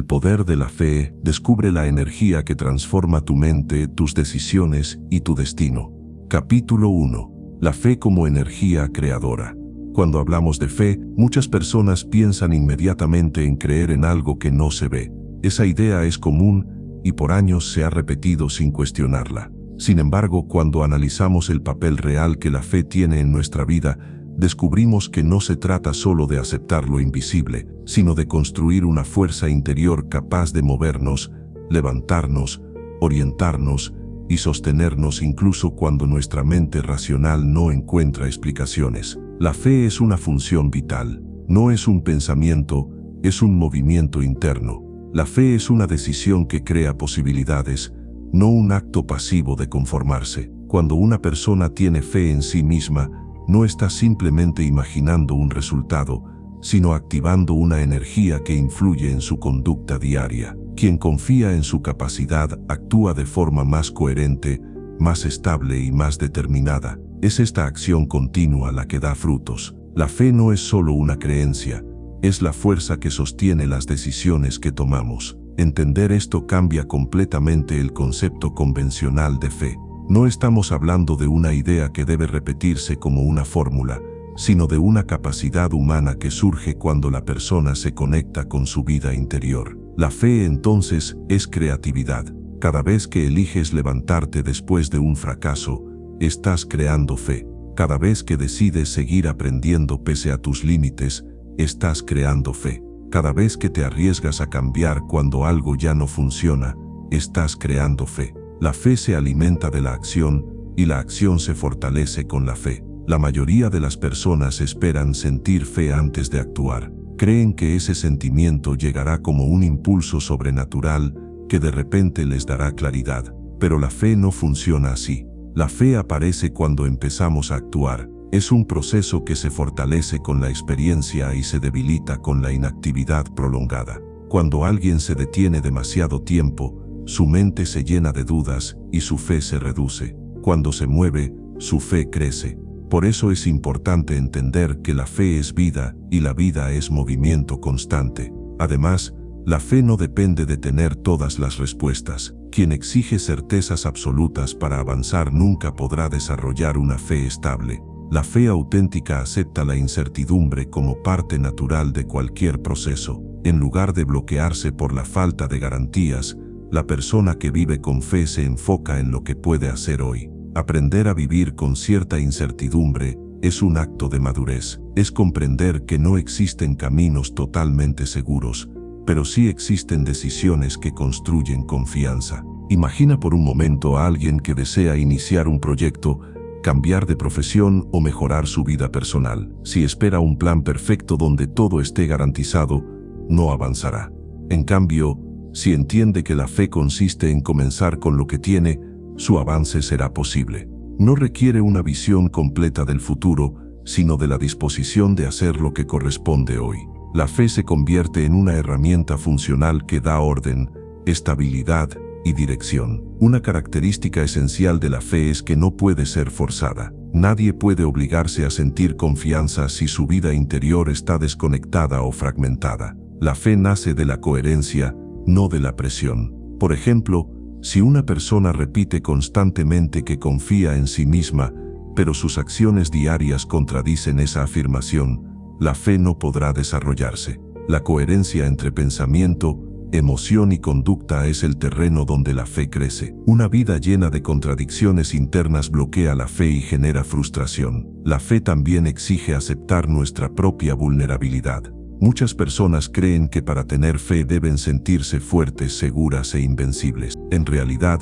El poder de la fe. Descubre la energía que transforma tu mente, tus decisiones y tu destino. Capítulo 1. La fe como energía creadora. Cuando hablamos de fe, muchas personas piensan inmediatamente en creer en algo que no se ve. Esa idea es común y por años se ha repetido sin cuestionarla. Sin embargo, cuando analizamos el papel real que la fe tiene en nuestra vida, descubrimos que no se trata solo de aceptar lo invisible, sino de construir una fuerza interior capaz de movernos, levantarnos, orientarnos y sostenernos incluso cuando nuestra mente racional no encuentra explicaciones. La fe es una función vital, no es un pensamiento, es un movimiento interno. La fe es una decisión que crea posibilidades, no un acto pasivo de conformarse. Cuando una persona tiene fe en sí misma, no está simplemente imaginando un resultado, sino activando una energía que influye en su conducta diaria. Quien confía en su capacidad actúa de forma más coherente, más estable y más determinada. Es esta acción continua la que da frutos. La fe no es solo una creencia, es la fuerza que sostiene las decisiones que tomamos. Entender esto cambia completamente el concepto convencional de fe. No estamos hablando de una idea que debe repetirse como una fórmula, sino de una capacidad humana que surge cuando la persona se conecta con su vida interior. La fe, entonces, es creatividad. Cada vez que eliges levantarte después de un fracaso, estás creando fe. Cada vez que decides seguir aprendiendo pese a tus límites, estás creando fe. Cada vez que te arriesgas a cambiar cuando algo ya no funciona, estás creando fe. La fe se alimenta de la acción y la acción se fortalece con la fe. La mayoría de las personas esperan sentir fe antes de actuar. Creen que ese sentimiento llegará como un impulso sobrenatural que de repente les dará claridad. Pero la fe no funciona así. La fe aparece cuando empezamos a actuar. Es un proceso que se fortalece con la experiencia y se debilita con la inactividad prolongada. Cuando alguien se detiene demasiado tiempo, su mente se llena de dudas y su fe se reduce. Cuando se mueve, su fe crece. Por eso es importante entender que la fe es vida y la vida es movimiento constante. Además, la fe no depende de tener todas las respuestas. Quien exige certezas absolutas para avanzar nunca podrá desarrollar una fe estable. La fe auténtica acepta la incertidumbre como parte natural de cualquier proceso. En lugar de bloquearse por la falta de garantías, la persona que vive con fe se enfoca en lo que puede hacer hoy. Aprender a vivir con cierta incertidumbre es un acto de madurez. Es comprender que no existen caminos totalmente seguros, pero sí existen decisiones que construyen confianza. Imagina por un momento a alguien que desea iniciar un proyecto, cambiar de profesión o mejorar su vida personal. Si espera un plan perfecto donde todo esté garantizado, no avanzará. En cambio, si entiende que la fe consiste en comenzar con lo que tiene, su avance será posible. No requiere una visión completa del futuro, sino de la disposición de hacer lo que corresponde hoy. La fe se convierte en una herramienta funcional que da orden, estabilidad y dirección. Una característica esencial de la fe es que no puede ser forzada. Nadie puede obligarse a sentir confianza si su vida interior está desconectada o fragmentada. La fe nace de la coherencia, no de la presión. Por ejemplo, si una persona repite constantemente que confía en sí misma, pero sus acciones diarias contradicen esa afirmación, la fe no podrá desarrollarse. La coherencia entre pensamiento, emoción y conducta es el terreno donde la fe crece. Una vida llena de contradicciones internas bloquea la fe y genera frustración. La fe también exige aceptar nuestra propia vulnerabilidad. Muchas personas creen que para tener fe deben sentirse fuertes, seguras e invencibles. En realidad,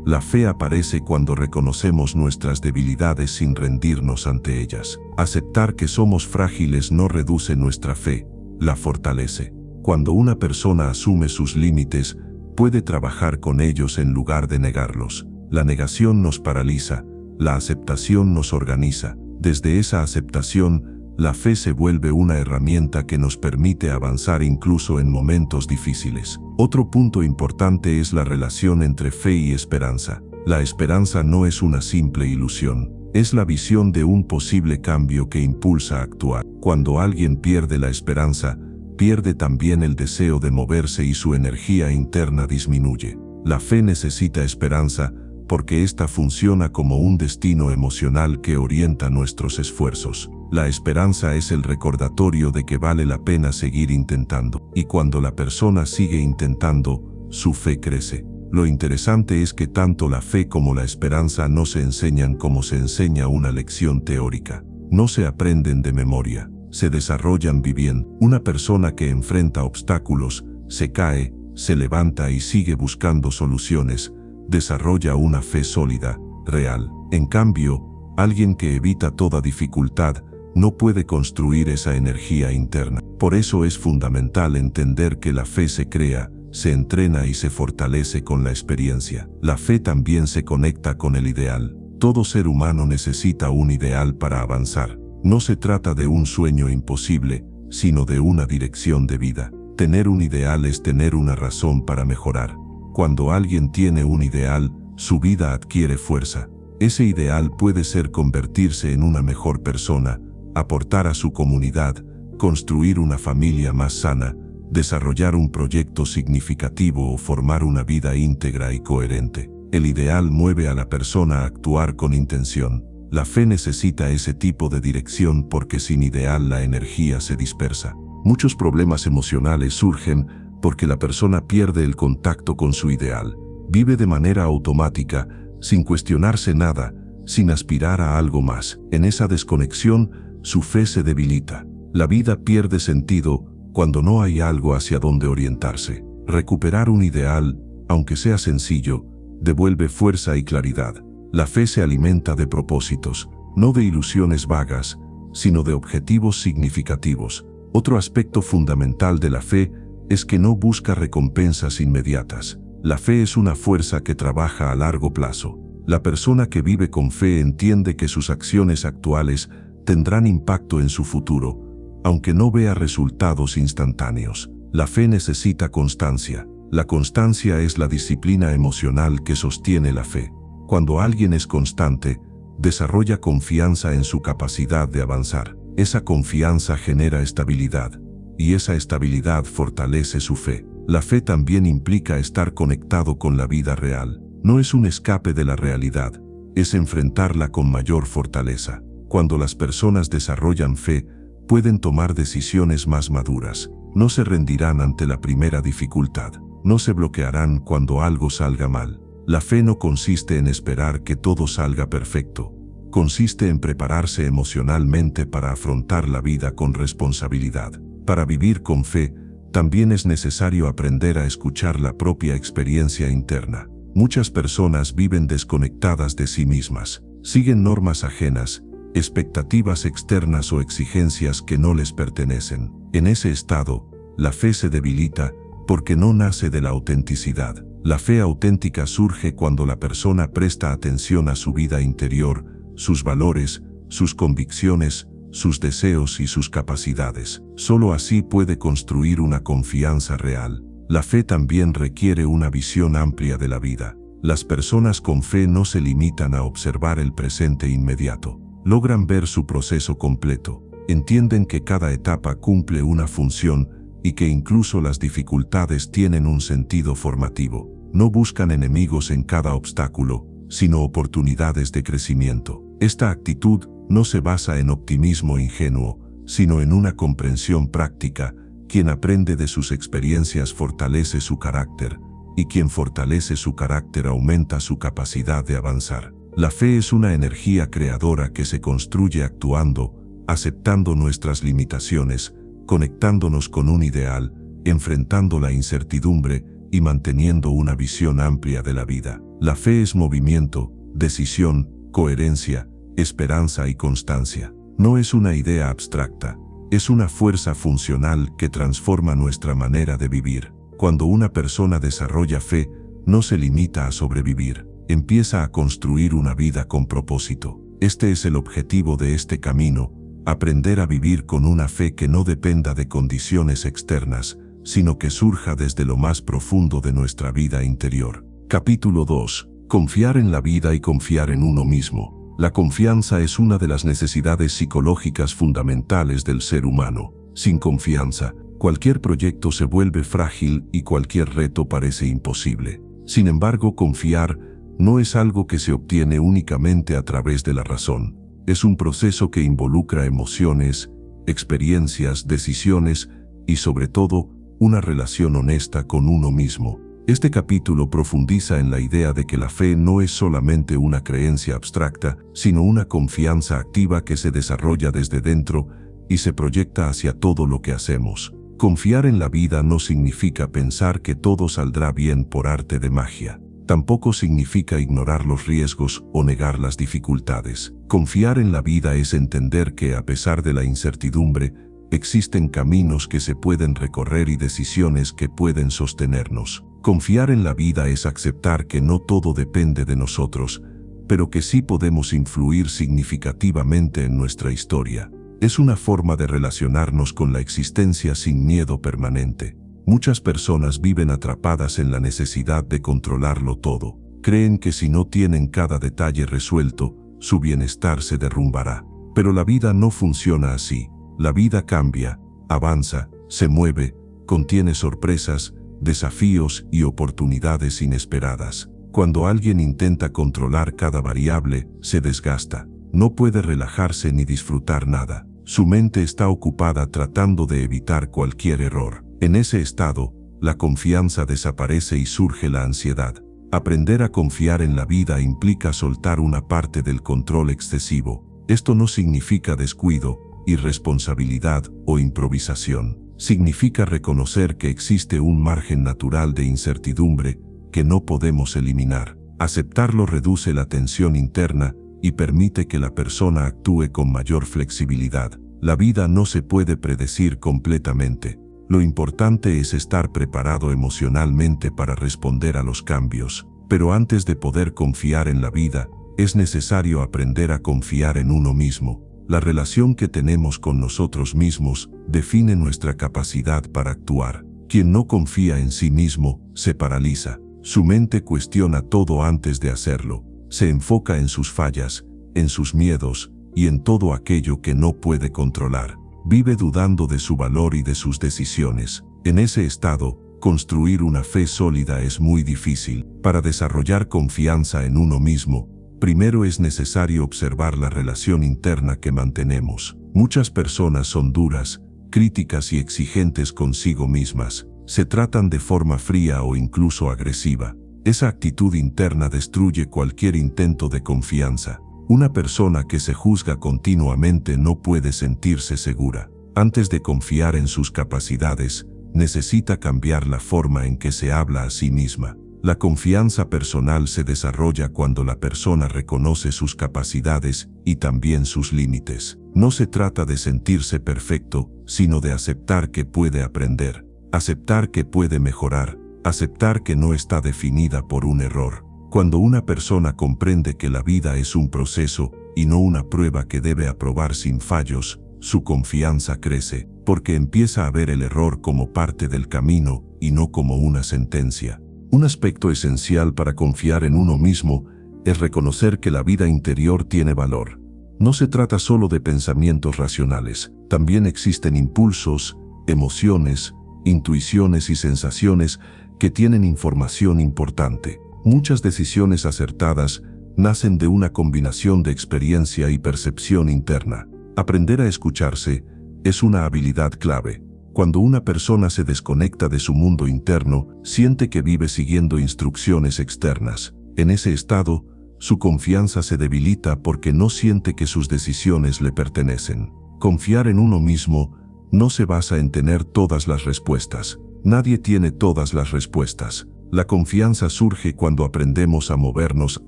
la fe aparece cuando reconocemos nuestras debilidades sin rendirnos ante ellas. Aceptar que somos frágiles no reduce nuestra fe, la fortalece. Cuando una persona asume sus límites, puede trabajar con ellos en lugar de negarlos. La negación nos paraliza, la aceptación nos organiza. Desde esa aceptación, la fe se vuelve una herramienta que nos permite avanzar incluso en momentos difíciles. Otro punto importante es la relación entre fe y esperanza. La esperanza no es una simple ilusión, es la visión de un posible cambio que impulsa a actuar. Cuando alguien pierde la esperanza, pierde también el deseo de moverse y su energía interna disminuye. La fe necesita esperanza porque ésta funciona como un destino emocional que orienta nuestros esfuerzos. La esperanza es el recordatorio de que vale la pena seguir intentando, y cuando la persona sigue intentando, su fe crece. Lo interesante es que tanto la fe como la esperanza no se enseñan como se enseña una lección teórica. No se aprenden de memoria, se desarrollan viviendo. Una persona que enfrenta obstáculos, se cae, se levanta y sigue buscando soluciones, desarrolla una fe sólida, real. En cambio, alguien que evita toda dificultad no puede construir esa energía interna. Por eso es fundamental entender que la fe se crea, se entrena y se fortalece con la experiencia. La fe también se conecta con el ideal. Todo ser humano necesita un ideal para avanzar. No se trata de un sueño imposible, sino de una dirección de vida. Tener un ideal es tener una razón para mejorar. Cuando alguien tiene un ideal, su vida adquiere fuerza. Ese ideal puede ser convertirse en una mejor persona, aportar a su comunidad, construir una familia más sana, desarrollar un proyecto significativo o formar una vida íntegra y coherente. El ideal mueve a la persona a actuar con intención. La fe necesita ese tipo de dirección porque sin ideal la energía se dispersa. Muchos problemas emocionales surgen porque la persona pierde el contacto con su ideal. Vive de manera automática, sin cuestionarse nada, sin aspirar a algo más. En esa desconexión, su fe se debilita. La vida pierde sentido cuando no hay algo hacia donde orientarse. Recuperar un ideal, aunque sea sencillo, devuelve fuerza y claridad. La fe se alimenta de propósitos, no de ilusiones vagas, sino de objetivos significativos. Otro aspecto fundamental de la fe es que no busca recompensas inmediatas. La fe es una fuerza que trabaja a largo plazo. La persona que vive con fe entiende que sus acciones actuales tendrán impacto en su futuro, aunque no vea resultados instantáneos. La fe necesita constancia. La constancia es la disciplina emocional que sostiene la fe. Cuando alguien es constante, desarrolla confianza en su capacidad de avanzar. Esa confianza genera estabilidad, y esa estabilidad fortalece su fe. La fe también implica estar conectado con la vida real. No es un escape de la realidad, es enfrentarla con mayor fortaleza. Cuando las personas desarrollan fe, pueden tomar decisiones más maduras. No se rendirán ante la primera dificultad. No se bloquearán cuando algo salga mal. La fe no consiste en esperar que todo salga perfecto. Consiste en prepararse emocionalmente para afrontar la vida con responsabilidad. Para vivir con fe, también es necesario aprender a escuchar la propia experiencia interna. Muchas personas viven desconectadas de sí mismas. Siguen normas ajenas, expectativas externas o exigencias que no les pertenecen. En ese estado, la fe se debilita porque no nace de la autenticidad. La fe auténtica surge cuando la persona presta atención a su vida interior, sus valores, sus convicciones, sus deseos y sus capacidades. Solo así puede construir una confianza real. La fe también requiere una visión amplia de la vida. Las personas con fe no se limitan a observar el presente inmediato. Logran ver su proceso completo. Entienden que cada etapa cumple una función y que incluso las dificultades tienen un sentido formativo. No buscan enemigos en cada obstáculo, sino oportunidades de crecimiento. Esta actitud no se basa en optimismo ingenuo, sino en una comprensión práctica. Quien aprende de sus experiencias fortalece su carácter, y quien fortalece su carácter aumenta su capacidad de avanzar. La fe es una energía creadora que se construye actuando, aceptando nuestras limitaciones, conectándonos con un ideal, enfrentando la incertidumbre y manteniendo una visión amplia de la vida. La fe es movimiento, decisión, coherencia, esperanza y constancia. No es una idea abstracta, es una fuerza funcional que transforma nuestra manera de vivir. Cuando una persona desarrolla fe, no se limita a sobrevivir, empieza a construir una vida con propósito. Este es el objetivo de este camino, aprender a vivir con una fe que no dependa de condiciones externas, sino que surja desde lo más profundo de nuestra vida interior. Capítulo 2. Confiar en la vida y confiar en uno mismo. La confianza es una de las necesidades psicológicas fundamentales del ser humano. Sin confianza, Cualquier proyecto se vuelve frágil y cualquier reto parece imposible. Sin embargo, confiar no es algo que se obtiene únicamente a través de la razón. Es un proceso que involucra emociones, experiencias, decisiones y sobre todo, una relación honesta con uno mismo. Este capítulo profundiza en la idea de que la fe no es solamente una creencia abstracta, sino una confianza activa que se desarrolla desde dentro y se proyecta hacia todo lo que hacemos. Confiar en la vida no significa pensar que todo saldrá bien por arte de magia. Tampoco significa ignorar los riesgos o negar las dificultades. Confiar en la vida es entender que, a pesar de la incertidumbre, existen caminos que se pueden recorrer y decisiones que pueden sostenernos. Confiar en la vida es aceptar que no todo depende de nosotros, pero que sí podemos influir significativamente en nuestra historia. Es una forma de relacionarnos con la existencia sin miedo permanente. Muchas personas viven atrapadas en la necesidad de controlarlo todo. Creen que si no tienen cada detalle resuelto, su bienestar se derrumbará. Pero la vida no funciona así. La vida cambia, avanza, se mueve, contiene sorpresas, desafíos y oportunidades inesperadas. Cuando alguien intenta controlar cada variable, se desgasta. No puede relajarse ni disfrutar nada. Su mente está ocupada tratando de evitar cualquier error. En ese estado, la confianza desaparece y surge la ansiedad. Aprender a confiar en la vida implica soltar una parte del control excesivo. Esto no significa descuido, irresponsabilidad o improvisación. Significa reconocer que existe un margen natural de incertidumbre que no podemos eliminar. Aceptarlo reduce la tensión interna y permite que la persona actúe con mayor flexibilidad. La vida no se puede predecir completamente. Lo importante es estar preparado emocionalmente para responder a los cambios. Pero antes de poder confiar en la vida, es necesario aprender a confiar en uno mismo. La relación que tenemos con nosotros mismos define nuestra capacidad para actuar. Quien no confía en sí mismo, se paraliza. Su mente cuestiona todo antes de hacerlo. Se enfoca en sus fallas, en sus miedos y en todo aquello que no puede controlar. Vive dudando de su valor y de sus decisiones. En ese estado, construir una fe sólida es muy difícil. Para desarrollar confianza en uno mismo, primero es necesario observar la relación interna que mantenemos. Muchas personas son duras, críticas y exigentes consigo mismas. Se tratan de forma fría o incluso agresiva. Esa actitud interna destruye cualquier intento de confianza. Una persona que se juzga continuamente no puede sentirse segura. Antes de confiar en sus capacidades, necesita cambiar la forma en que se habla a sí misma. La confianza personal se desarrolla cuando la persona reconoce sus capacidades y también sus límites. No se trata de sentirse perfecto, sino de aceptar que puede aprender, aceptar que puede mejorar, aceptar que no está definida por un error. Cuando una persona comprende que la vida es un proceso y no una prueba que debe aprobar sin fallos, su confianza crece, porque empieza a ver el error como parte del camino y no como una sentencia. Un aspecto esencial para confiar en uno mismo es reconocer que la vida interior tiene valor. No se trata solo de pensamientos racionales, también existen impulsos, emociones, intuiciones y sensaciones que tienen información importante. Muchas decisiones acertadas nacen de una combinación de experiencia y percepción interna. Aprender a escucharse es una habilidad clave. Cuando una persona se desconecta de su mundo interno, siente que vive siguiendo instrucciones externas. En ese estado, su confianza se debilita porque no siente que sus decisiones le pertenecen. Confiar en uno mismo no se basa en tener todas las respuestas. Nadie tiene todas las respuestas. La confianza surge cuando aprendemos a movernos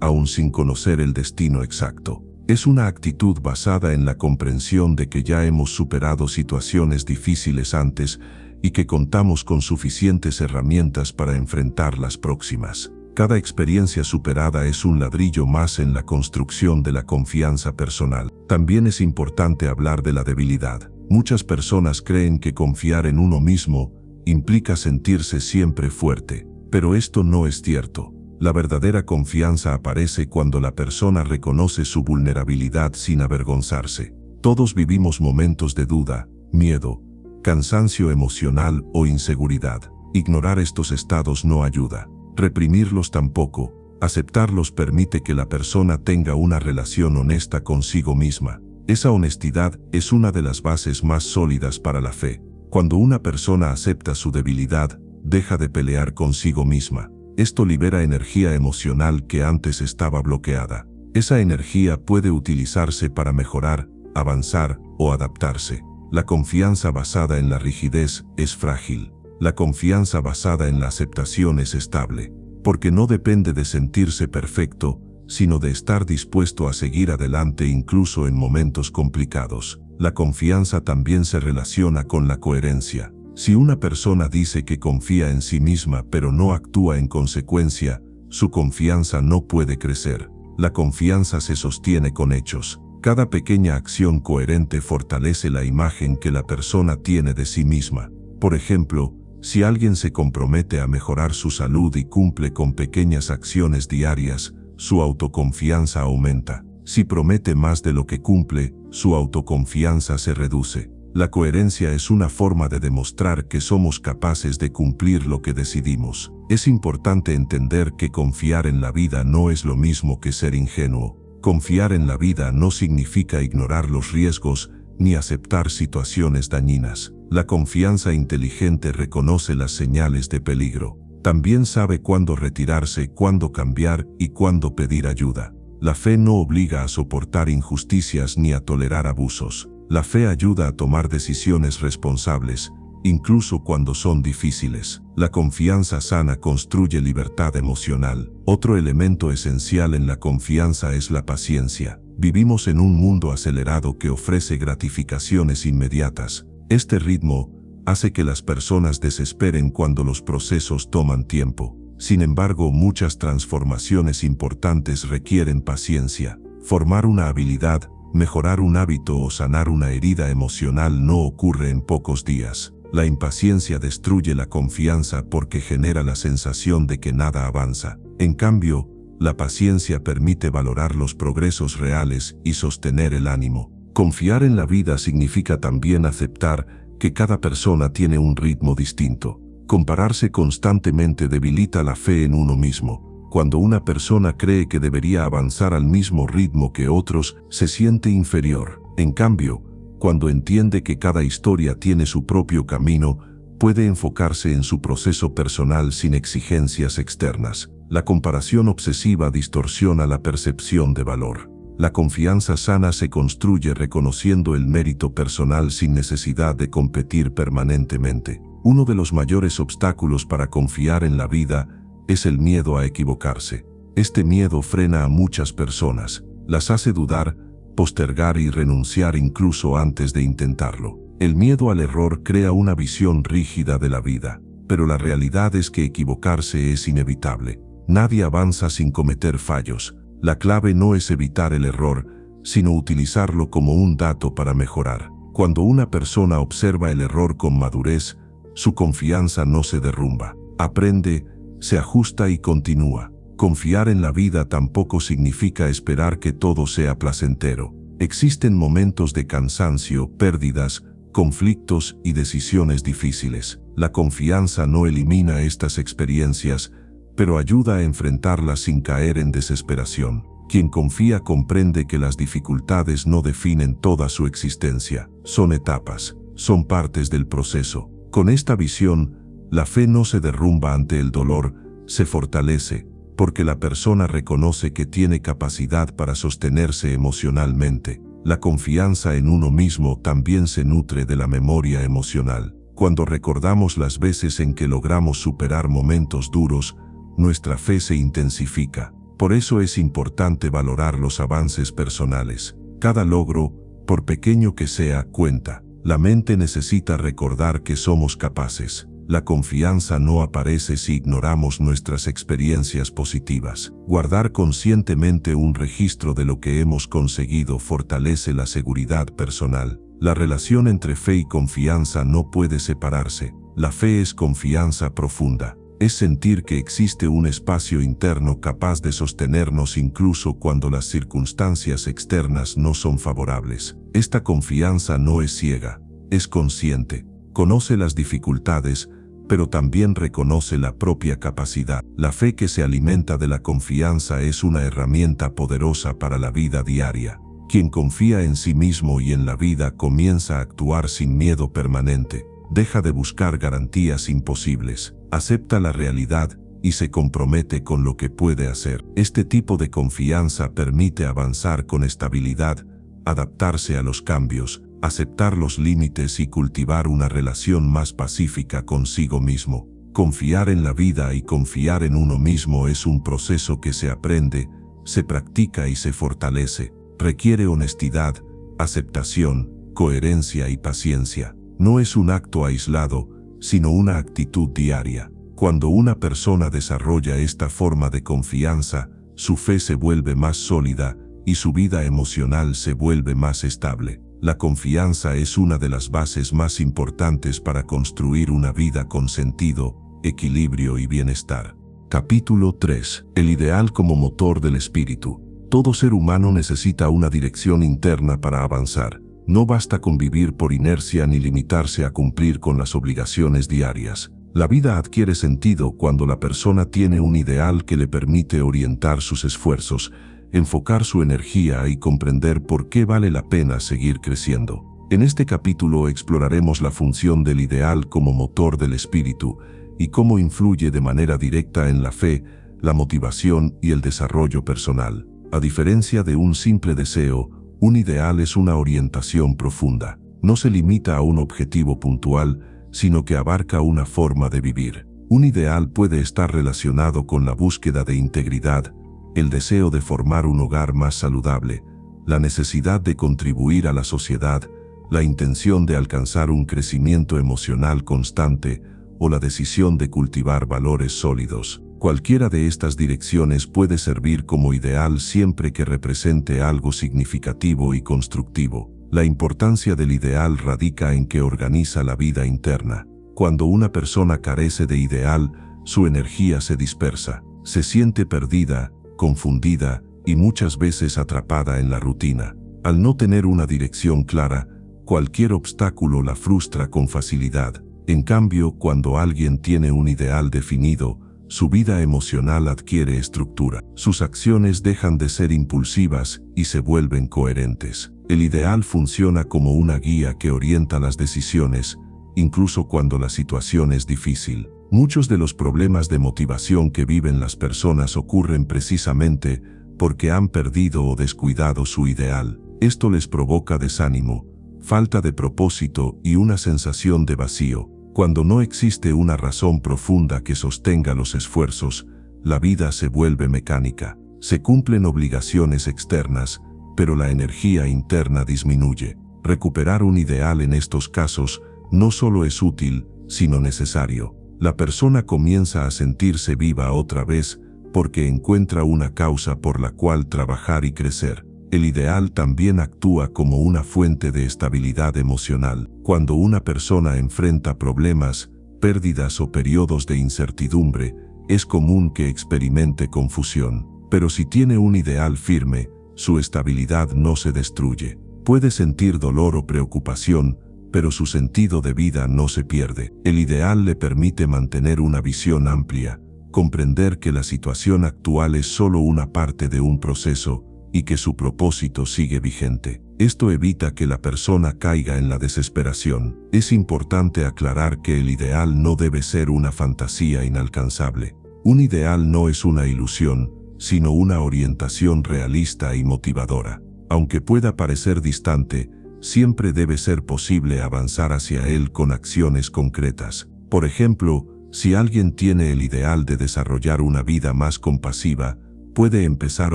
aún sin conocer el destino exacto. Es una actitud basada en la comprensión de que ya hemos superado situaciones difíciles antes y que contamos con suficientes herramientas para enfrentar las próximas. Cada experiencia superada es un ladrillo más en la construcción de la confianza personal. También es importante hablar de la debilidad. Muchas personas creen que confiar en uno mismo implica sentirse siempre fuerte. Pero esto no es cierto. La verdadera confianza aparece cuando la persona reconoce su vulnerabilidad sin avergonzarse. Todos vivimos momentos de duda, miedo, cansancio emocional o inseguridad. Ignorar estos estados no ayuda. Reprimirlos tampoco. Aceptarlos permite que la persona tenga una relación honesta consigo misma. Esa honestidad es una de las bases más sólidas para la fe. Cuando una persona acepta su debilidad, deja de pelear consigo misma. Esto libera energía emocional que antes estaba bloqueada. Esa energía puede utilizarse para mejorar, avanzar o adaptarse. La confianza basada en la rigidez es frágil. La confianza basada en la aceptación es estable, porque no depende de sentirse perfecto, sino de estar dispuesto a seguir adelante incluso en momentos complicados. La confianza también se relaciona con la coherencia. Si una persona dice que confía en sí misma pero no actúa en consecuencia, su confianza no puede crecer. La confianza se sostiene con hechos. Cada pequeña acción coherente fortalece la imagen que la persona tiene de sí misma. Por ejemplo, si alguien se compromete a mejorar su salud y cumple con pequeñas acciones diarias, su autoconfianza aumenta. Si promete más de lo que cumple, su autoconfianza se reduce. La coherencia es una forma de demostrar que somos capaces de cumplir lo que decidimos. Es importante entender que confiar en la vida no es lo mismo que ser ingenuo. Confiar en la vida no significa ignorar los riesgos ni aceptar situaciones dañinas. La confianza inteligente reconoce las señales de peligro. También sabe cuándo retirarse, cuándo cambiar y cuándo pedir ayuda. La fe no obliga a soportar injusticias ni a tolerar abusos. La fe ayuda a tomar decisiones responsables, incluso cuando son difíciles. La confianza sana construye libertad emocional. Otro elemento esencial en la confianza es la paciencia. Vivimos en un mundo acelerado que ofrece gratificaciones inmediatas. Este ritmo hace que las personas desesperen cuando los procesos toman tiempo. Sin embargo, muchas transformaciones importantes requieren paciencia. Formar una habilidad, mejorar un hábito o sanar una herida emocional no ocurre en pocos días. La impaciencia destruye la confianza porque genera la sensación de que nada avanza. En cambio, la paciencia permite valorar los progresos reales y sostener el ánimo. Confiar en la vida significa también aceptar que cada persona tiene un ritmo distinto. Compararse constantemente debilita la fe en uno mismo. Cuando una persona cree que debería avanzar al mismo ritmo que otros, se siente inferior. En cambio, cuando entiende que cada historia tiene su propio camino, puede enfocarse en su proceso personal sin exigencias externas. La comparación obsesiva distorsiona la percepción de valor. La confianza sana se construye reconociendo el mérito personal sin necesidad de competir permanentemente. Uno de los mayores obstáculos para confiar en la vida es el miedo a equivocarse. Este miedo frena a muchas personas, las hace dudar, postergar y renunciar incluso antes de intentarlo. El miedo al error crea una visión rígida de la vida, pero la realidad es que equivocarse es inevitable. Nadie avanza sin cometer fallos. La clave no es evitar el error, sino utilizarlo como un dato para mejorar. Cuando una persona observa el error con madurez, su confianza no se derrumba. Aprende, se ajusta y continúa. Confiar en la vida tampoco significa esperar que todo sea placentero. Existen momentos de cansancio, pérdidas, conflictos y decisiones difíciles. La confianza no elimina estas experiencias, pero ayuda a enfrentarlas sin caer en desesperación. Quien confía comprende que las dificultades no definen toda su existencia. Son etapas, son partes del proceso. Con esta visión, la fe no se derrumba ante el dolor, se fortalece, porque la persona reconoce que tiene capacidad para sostenerse emocionalmente. La confianza en uno mismo también se nutre de la memoria emocional. Cuando recordamos las veces en que logramos superar momentos duros, nuestra fe se intensifica. Por eso es importante valorar los avances personales. Cada logro, por pequeño que sea, cuenta. La mente necesita recordar que somos capaces. La confianza no aparece si ignoramos nuestras experiencias positivas. Guardar conscientemente un registro de lo que hemos conseguido fortalece la seguridad personal. La relación entre fe y confianza no puede separarse. La fe es confianza profunda. Es sentir que existe un espacio interno capaz de sostenernos incluso cuando las circunstancias externas no son favorables. Esta confianza no es ciega, es consciente. Conoce las dificultades, pero también reconoce la propia capacidad. La fe que se alimenta de la confianza es una herramienta poderosa para la vida diaria. Quien confía en sí mismo y en la vida comienza a actuar sin miedo permanente. Deja de buscar garantías imposibles, acepta la realidad y se compromete con lo que puede hacer. Este tipo de confianza permite avanzar con estabilidad, adaptarse a los cambios, aceptar los límites y cultivar una relación más pacífica consigo mismo. Confiar en la vida y confiar en uno mismo es un proceso que se aprende, se practica y se fortalece. Requiere honestidad, aceptación, coherencia y paciencia. No es un acto aislado, sino una actitud diaria. Cuando una persona desarrolla esta forma de confianza, su fe se vuelve más sólida y su vida emocional se vuelve más estable. La confianza es una de las bases más importantes para construir una vida con sentido, equilibrio y bienestar. Capítulo 3. El ideal como motor del espíritu. Todo ser humano necesita una dirección interna para avanzar. No basta con vivir por inercia ni limitarse a cumplir con las obligaciones diarias. La vida adquiere sentido cuando la persona tiene un ideal que le permite orientar sus esfuerzos, enfocar su energía y comprender por qué vale la pena seguir creciendo. En este capítulo exploraremos la función del ideal como motor del espíritu y cómo influye de manera directa en la fe, la motivación y el desarrollo personal. A diferencia de un simple deseo, un ideal es una orientación profunda. No se limita a un objetivo puntual, sino que abarca una forma de vivir. Un ideal puede estar relacionado con la búsqueda de integridad, el deseo de formar un hogar más saludable, la necesidad de contribuir a la sociedad, la intención de alcanzar un crecimiento emocional constante o la decisión de cultivar valores sólidos. Cualquiera de estas direcciones puede servir como ideal siempre que represente algo significativo y constructivo. La importancia del ideal radica en que organiza la vida interna. Cuando una persona carece de ideal, su energía se dispersa, se siente perdida, confundida y muchas veces atrapada en la rutina. Al no tener una dirección clara, cualquier obstáculo la frustra con facilidad. En cambio, cuando alguien tiene un ideal definido, su vida emocional adquiere estructura. Sus acciones dejan de ser impulsivas y se vuelven coherentes. El ideal funciona como una guía que orienta las decisiones, incluso cuando la situación es difícil. Muchos de los problemas de motivación que viven las personas ocurren precisamente porque han perdido o descuidado su ideal. Esto les provoca desánimo, falta de propósito y una sensación de vacío. Cuando no existe una razón profunda que sostenga los esfuerzos, la vida se vuelve mecánica. Se cumplen obligaciones externas, pero la energía interna disminuye. Recuperar un ideal en estos casos no solo es útil, sino necesario. La persona comienza a sentirse viva otra vez porque encuentra una causa por la cual trabajar y crecer. El ideal también actúa como una fuente de estabilidad emocional. Cuando una persona enfrenta problemas, pérdidas o periodos de incertidumbre, es común que experimente confusión. Pero si tiene un ideal firme, su estabilidad no se destruye. Puede sentir dolor o preocupación, pero su sentido de vida no se pierde. El ideal le permite mantener una visión amplia, comprender que la situación actual es solo una parte de un proceso y que su propósito sigue vigente. Esto evita que la persona caiga en la desesperación. Es importante aclarar que el ideal no debe ser una fantasía inalcanzable. Un ideal no es una ilusión, sino una orientación realista y motivadora. Aunque pueda parecer distante, siempre debe ser posible avanzar hacia él con acciones concretas. Por ejemplo, si alguien tiene el ideal de desarrollar una vida más compasiva, puede empezar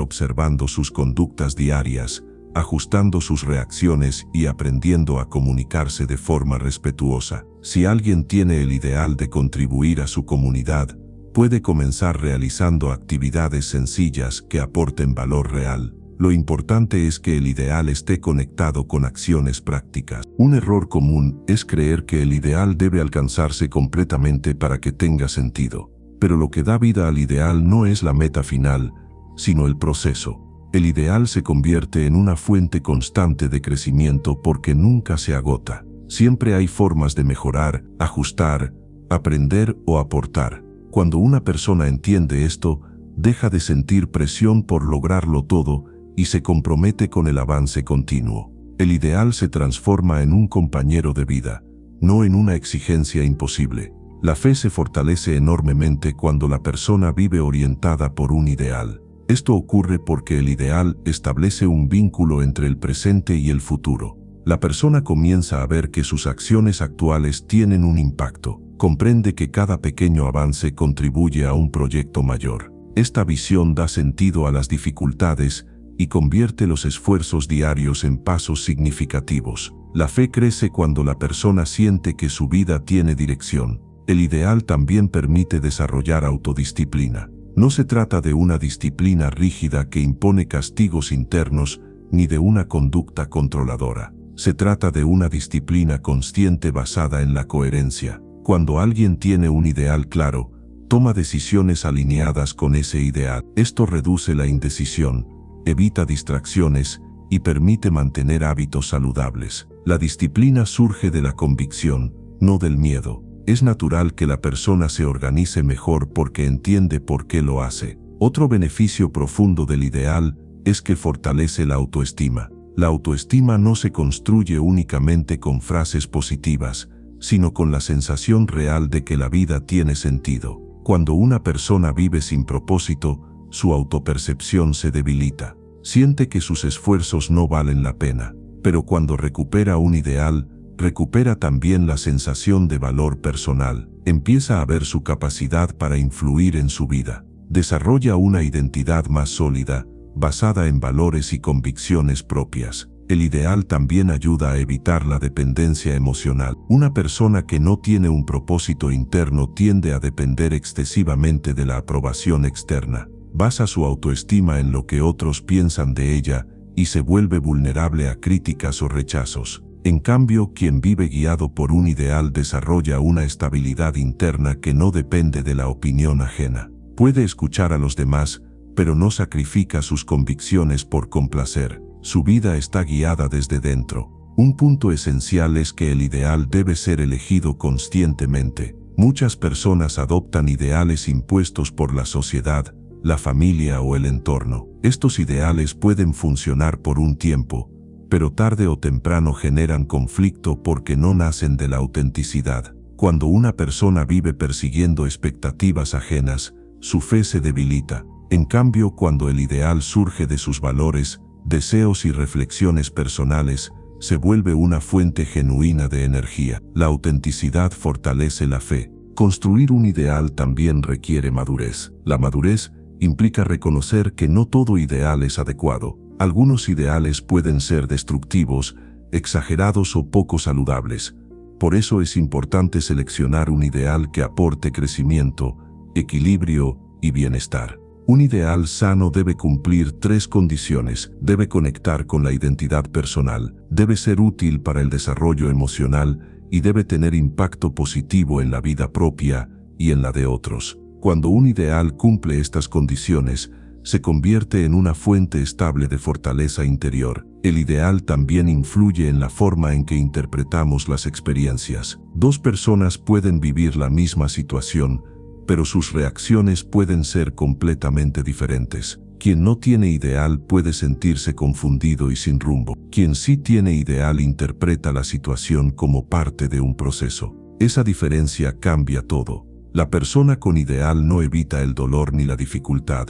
observando sus conductas diarias, ajustando sus reacciones y aprendiendo a comunicarse de forma respetuosa. Si alguien tiene el ideal de contribuir a su comunidad, puede comenzar realizando actividades sencillas que aporten valor real. Lo importante es que el ideal esté conectado con acciones prácticas. Un error común es creer que el ideal debe alcanzarse completamente para que tenga sentido. Pero lo que da vida al ideal no es la meta final, sino el proceso. El ideal se convierte en una fuente constante de crecimiento porque nunca se agota. Siempre hay formas de mejorar, ajustar, aprender o aportar. Cuando una persona entiende esto, deja de sentir presión por lograrlo todo y se compromete con el avance continuo. El ideal se transforma en un compañero de vida, no en una exigencia imposible. La fe se fortalece enormemente cuando la persona vive orientada por un ideal. Esto ocurre porque el ideal establece un vínculo entre el presente y el futuro. La persona comienza a ver que sus acciones actuales tienen un impacto. Comprende que cada pequeño avance contribuye a un proyecto mayor. Esta visión da sentido a las dificultades y convierte los esfuerzos diarios en pasos significativos. La fe crece cuando la persona siente que su vida tiene dirección. El ideal también permite desarrollar autodisciplina. No se trata de una disciplina rígida que impone castigos internos ni de una conducta controladora. Se trata de una disciplina consciente basada en la coherencia. Cuando alguien tiene un ideal claro, toma decisiones alineadas con ese ideal. Esto reduce la indecisión, evita distracciones y permite mantener hábitos saludables. La disciplina surge de la convicción, no del miedo. Es natural que la persona se organice mejor porque entiende por qué lo hace. Otro beneficio profundo del ideal es que fortalece la autoestima. La autoestima no se construye únicamente con frases positivas, sino con la sensación real de que la vida tiene sentido. Cuando una persona vive sin propósito, su autopercepción se debilita. Siente que sus esfuerzos no valen la pena. Pero cuando recupera un ideal, recupera también la sensación de valor personal. Empieza a ver su capacidad para influir en su vida. Desarrolla una identidad más sólida, basada en valores y convicciones propias. El ideal también ayuda a evitar la dependencia emocional. Una persona que no tiene un propósito interno tiende a depender excesivamente de la aprobación externa. Basa su autoestima en lo que otros piensan de ella y se vuelve vulnerable a críticas o rechazos. En cambio, quien vive guiado por un ideal desarrolla una estabilidad interna que no depende de la opinión ajena. Puede escuchar a los demás, pero no sacrifica sus convicciones por complacer. Su vida está guiada desde dentro. Un punto esencial es que el ideal debe ser elegido conscientemente. Muchas personas adoptan ideales impuestos por la sociedad, la familia o el entorno. Estos ideales pueden funcionar por un tiempo, pero tarde o temprano generan conflicto porque no nacen de la autenticidad. Cuando una persona vive persiguiendo expectativas ajenas, su fe se debilita. En cambio, cuando el ideal surge de sus valores, deseos y reflexiones personales, se vuelve una fuente genuina de energía. La autenticidad fortalece la fe. Construir un ideal también requiere madurez. La madurez implica reconocer que no todo ideal es adecuado. Algunos ideales pueden ser destructivos, exagerados o poco saludables. Por eso es importante seleccionar un ideal que aporte crecimiento, equilibrio y bienestar. Un ideal sano debe cumplir 3 condiciones. Debe conectar con la identidad personal, debe ser útil para el desarrollo emocional y debe tener impacto positivo en la vida propia y en la de otros. Cuando un ideal cumple estas condiciones, se convierte en una fuente estable de fortaleza interior. El ideal también influye en la forma en que interpretamos las experiencias. 2 personas pueden vivir la misma situación, pero sus reacciones pueden ser completamente diferentes. Quien no tiene ideal puede sentirse confundido y sin rumbo. Quien sí tiene ideal interpreta la situación como parte de un proceso. Esa diferencia cambia todo. La persona con ideal no evita el dolor ni la dificultad,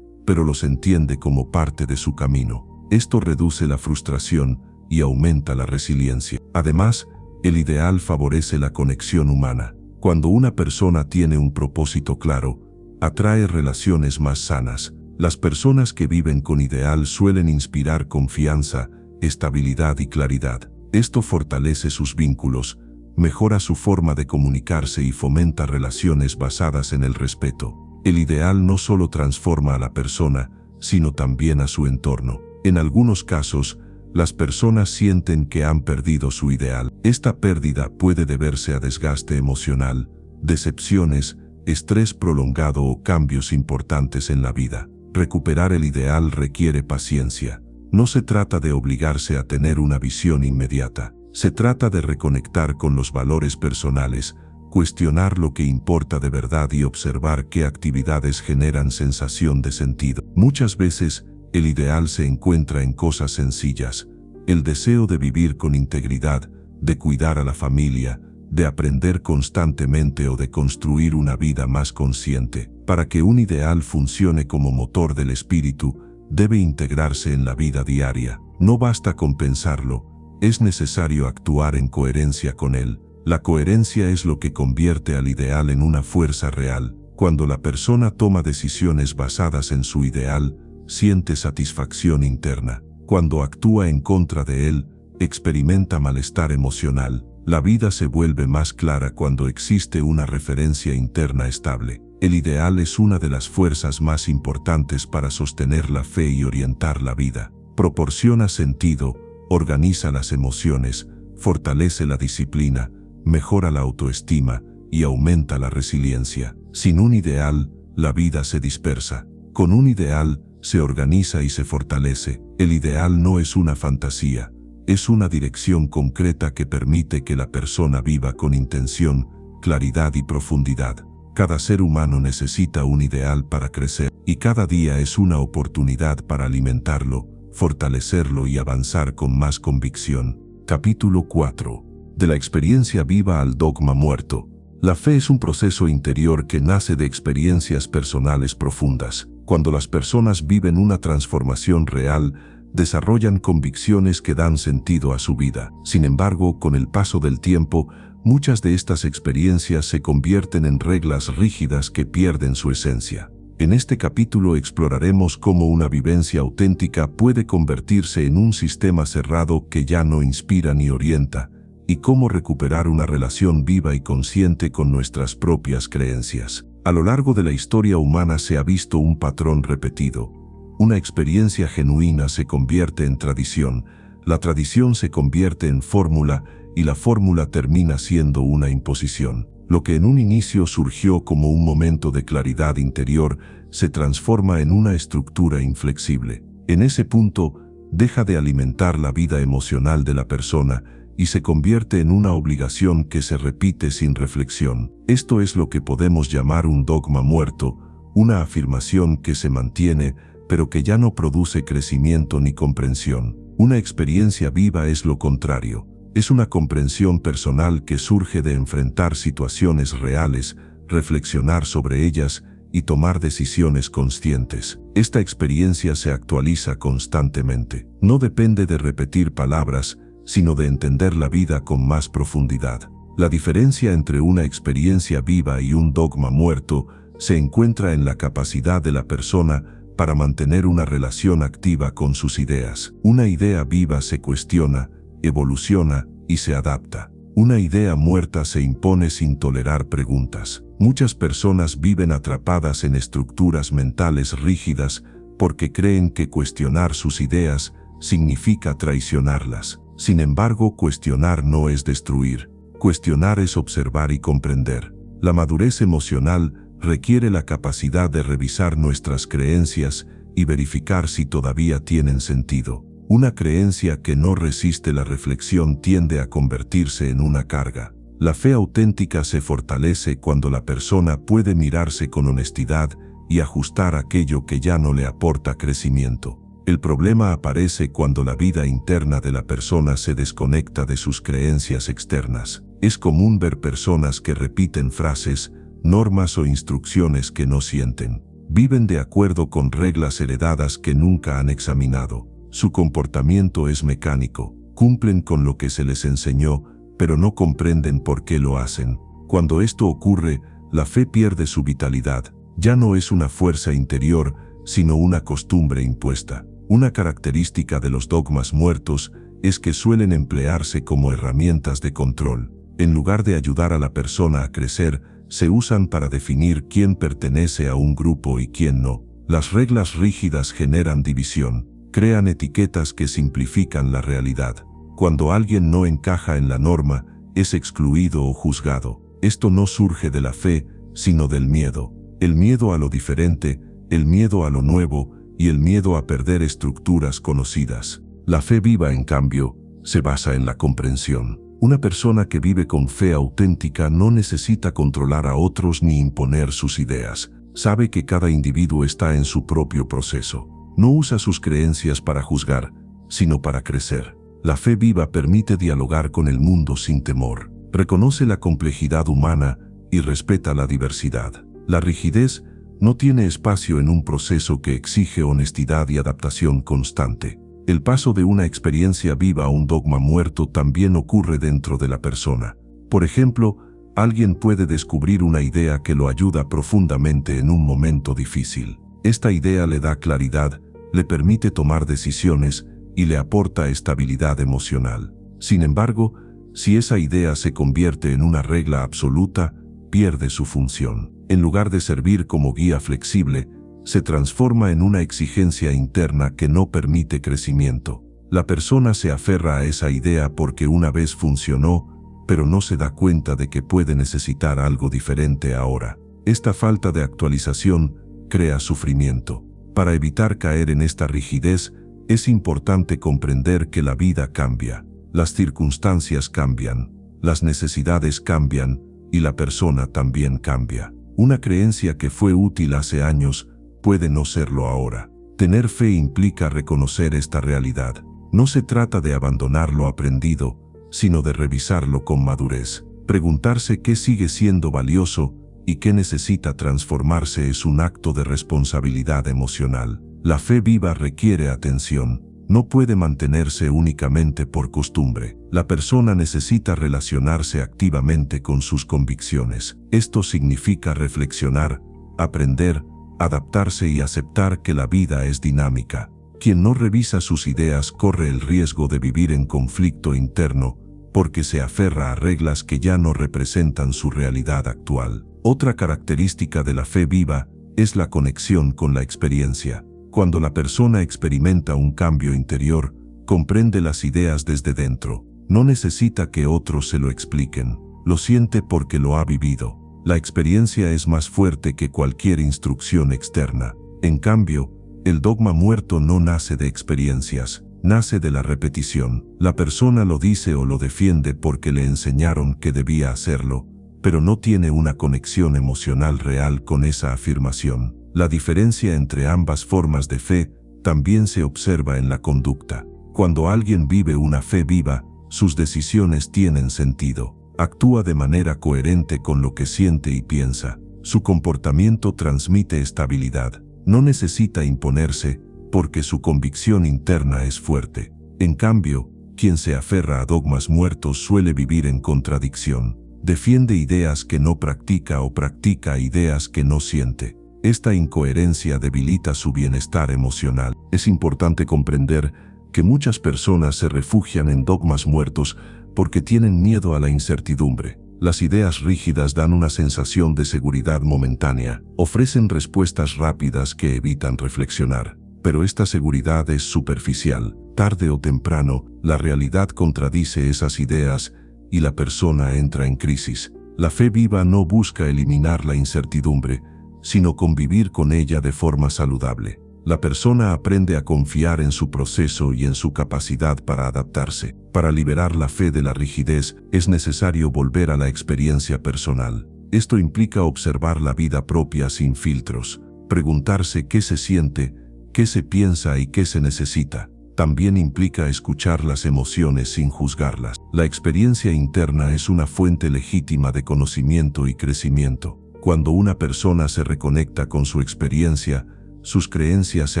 pero los entiende como parte de su camino. Esto reduce la frustración y aumenta la resiliencia. Además, el ideal favorece la conexión humana. Cuando una persona tiene un propósito claro, atrae relaciones más sanas. Las personas que viven con ideal suelen inspirar confianza, estabilidad y claridad. Esto fortalece sus vínculos, mejora su forma de comunicarse y fomenta relaciones basadas en el respeto. El ideal no solo transforma a la persona, sino también a su entorno. En algunos casos, las personas sienten que han perdido su ideal. Esta pérdida puede deberse a desgaste emocional, decepciones, estrés prolongado o cambios importantes en la vida. Recuperar el ideal requiere paciencia. No se trata de obligarse a tener una visión inmediata. Se trata de reconectar con los valores personales, cuestionar lo que importa de verdad y observar qué actividades generan sensación de sentido. Muchas veces, el ideal se encuentra en cosas sencillas: el deseo de vivir con integridad, de cuidar a la familia, de aprender constantemente o de construir una vida más consciente. Para que un ideal funcione como motor del espíritu, debe integrarse en la vida diaria. No basta con pensarlo, es necesario actuar en coherencia con él. La coherencia es lo que convierte al ideal en una fuerza real. Cuando la persona toma decisiones basadas en su ideal, siente satisfacción interna. Cuando actúa en contra de él, experimenta malestar emocional. La vida se vuelve más clara cuando existe una referencia interna estable. El ideal es una de las fuerzas más importantes para sostener la fe y orientar la vida. Proporciona sentido, organiza las emociones, fortalece la disciplina, mejora la autoestima y aumenta la resiliencia. Sin un ideal, la vida se dispersa. Con un ideal, se organiza y se fortalece. El ideal no es una fantasía, es una dirección concreta que permite que la persona viva con intención, claridad y profundidad. Cada ser humano necesita un ideal para crecer, y cada día es una oportunidad para alimentarlo, fortalecerlo y avanzar con más convicción. Capítulo 4. De la experiencia viva al dogma muerto. La fe es un proceso interior que nace de experiencias personales profundas. Cuando las personas viven una transformación real, desarrollan convicciones que dan sentido a su vida. Sin embargo, con el paso del tiempo, muchas de estas experiencias se convierten en reglas rígidas que pierden su esencia. En este capítulo exploraremos cómo una vivencia auténtica puede convertirse en un sistema cerrado que ya no inspira ni orienta, y cómo recuperar una relación viva y consciente con nuestras propias creencias. A lo largo de la historia humana se ha visto un patrón repetido. Una experiencia genuina se convierte en tradición, la tradición se convierte en fórmula y la fórmula termina siendo una imposición. Lo que en un inicio surgió como un momento de claridad interior se transforma en una estructura inflexible. En ese punto, deja de alimentar la vida emocional de la persona y se convierte en una obligación que se repite sin reflexión. Esto es lo que podemos llamar un dogma muerto, una afirmación que se mantiene, pero que ya no produce crecimiento ni comprensión. Una experiencia viva es lo contrario. Es una comprensión personal que surge de enfrentar situaciones reales, reflexionar sobre ellas y tomar decisiones conscientes. Esta experiencia se actualiza constantemente. No depende de repetir palabras, sino de entender la vida con más profundidad. La diferencia entre una experiencia viva y un dogma muerto se encuentra en la capacidad de la persona para mantener una relación activa con sus ideas. Una idea viva se cuestiona, evoluciona y se adapta. Una idea muerta se impone sin tolerar preguntas. Muchas personas viven atrapadas en estructuras mentales rígidas porque creen que cuestionar sus ideas significa traicionarlas. Sin embargo, cuestionar no es destruir. Cuestionar es observar y comprender. La madurez emocional requiere la capacidad de revisar nuestras creencias y verificar si todavía tienen sentido. Una creencia que no resiste la reflexión tiende a convertirse en una carga. La fe auténtica se fortalece cuando la persona puede mirarse con honestidad y ajustar aquello que ya no le aporta crecimiento. El problema aparece cuando la vida interna de la persona se desconecta de sus creencias externas. Es común ver personas que repiten frases, normas o instrucciones que no sienten. Viven de acuerdo con reglas heredadas que nunca han examinado. Su comportamiento es mecánico. Cumplen con lo que se les enseñó, pero no comprenden por qué lo hacen. Cuando esto ocurre, la fe pierde su vitalidad. Ya no es una fuerza interior, sino una costumbre impuesta. Una característica de los dogmas muertos es que suelen emplearse como herramientas de control. En lugar de ayudar a la persona a crecer, se usan para definir quién pertenece a un grupo y quién no. Las reglas rígidas generan división, crean etiquetas que simplifican la realidad. Cuando alguien no encaja en la norma, es excluido o juzgado. Esto no surge de la fe, sino del miedo. El miedo a lo diferente, el miedo a lo nuevo y el miedo a perder estructuras conocidas. La fe viva, en cambio, se basa en la comprensión. Una persona que vive con fe auténtica no necesita controlar a otros ni imponer sus ideas. Sabe que cada individuo está en su propio proceso. No usa sus creencias para juzgar, sino para crecer. La fe viva permite dialogar con el mundo sin temor. Reconoce la complejidad humana y respeta la diversidad. La rigidez no tiene espacio en un proceso que exige honestidad y adaptación constante. El paso de una experiencia viva a un dogma muerto también ocurre dentro de la persona. Por ejemplo, alguien puede descubrir una idea que lo ayuda profundamente en un momento difícil. Esta idea le da claridad, le permite tomar decisiones y le aporta estabilidad emocional. Sin embargo, si esa idea se convierte en una regla absoluta, pierde su función. En lugar de servir como guía flexible, se transforma en una exigencia interna que no permite crecimiento. La persona se aferra a esa idea porque una vez funcionó, pero no se da cuenta de que puede necesitar algo diferente ahora. Esta falta de actualización crea sufrimiento. Para evitar caer en esta rigidez, es importante comprender que la vida cambia. Las circunstancias cambian, las necesidades cambian y la persona también cambia. Una creencia que fue útil hace años puede no serlo ahora. Tener fe implica reconocer esta realidad. No se trata de abandonar lo aprendido, sino de revisarlo con madurez. Preguntarse qué sigue siendo valioso y qué necesita transformarse es un acto de responsabilidad emocional. La fe viva requiere atención. No puede mantenerse únicamente por costumbre. La persona necesita relacionarse activamente con sus convicciones. Esto significa reflexionar, aprender, adaptarse y aceptar que la vida es dinámica. Quien no revisa sus ideas corre el riesgo de vivir en conflicto interno, porque se aferra a reglas que ya no representan su realidad actual. Otra característica de la fe viva es la conexión con la experiencia. Cuando la persona experimenta un cambio interior, comprende las ideas desde dentro. No necesita que otros se lo expliquen. Lo siente porque lo ha vivido. La experiencia es más fuerte que cualquier instrucción externa. En cambio, el dogma muerto no nace de experiencias, nace de la repetición. La persona lo dice o lo defiende porque le enseñaron que debía hacerlo, pero no tiene una conexión emocional real con esa afirmación. La diferencia entre ambas formas de fe también se observa en la conducta. Cuando alguien vive una fe viva, sus decisiones tienen sentido. Actúa de manera coherente con lo que siente y piensa. Su comportamiento transmite estabilidad. No necesita imponerse porque su convicción interna es fuerte. En cambio, quien se aferra a dogmas muertos suele vivir en contradicción. Defiende ideas que no practica o practica ideas que no siente. Esta incoherencia debilita su bienestar emocional. Es importante comprender que muchas personas se refugian en dogmas muertos porque tienen miedo a la incertidumbre. Las ideas rígidas dan una sensación de seguridad momentánea, ofrecen respuestas rápidas que evitan reflexionar. Pero esta seguridad es superficial. Tarde o temprano, la realidad contradice esas ideas y la persona entra en crisis. La fe viva no busca eliminar la incertidumbre, sino convivir con ella de forma saludable. La persona aprende a confiar en su proceso y en su capacidad para adaptarse. Para liberar la fe de la rigidez, es necesario volver a la experiencia personal. Esto implica observar la vida propia sin filtros, preguntarse qué se siente, qué se piensa y qué se necesita. También implica escuchar las emociones sin juzgarlas. La experiencia interna es una fuente legítima de conocimiento y crecimiento. Cuando una persona se reconecta con su experiencia, sus creencias se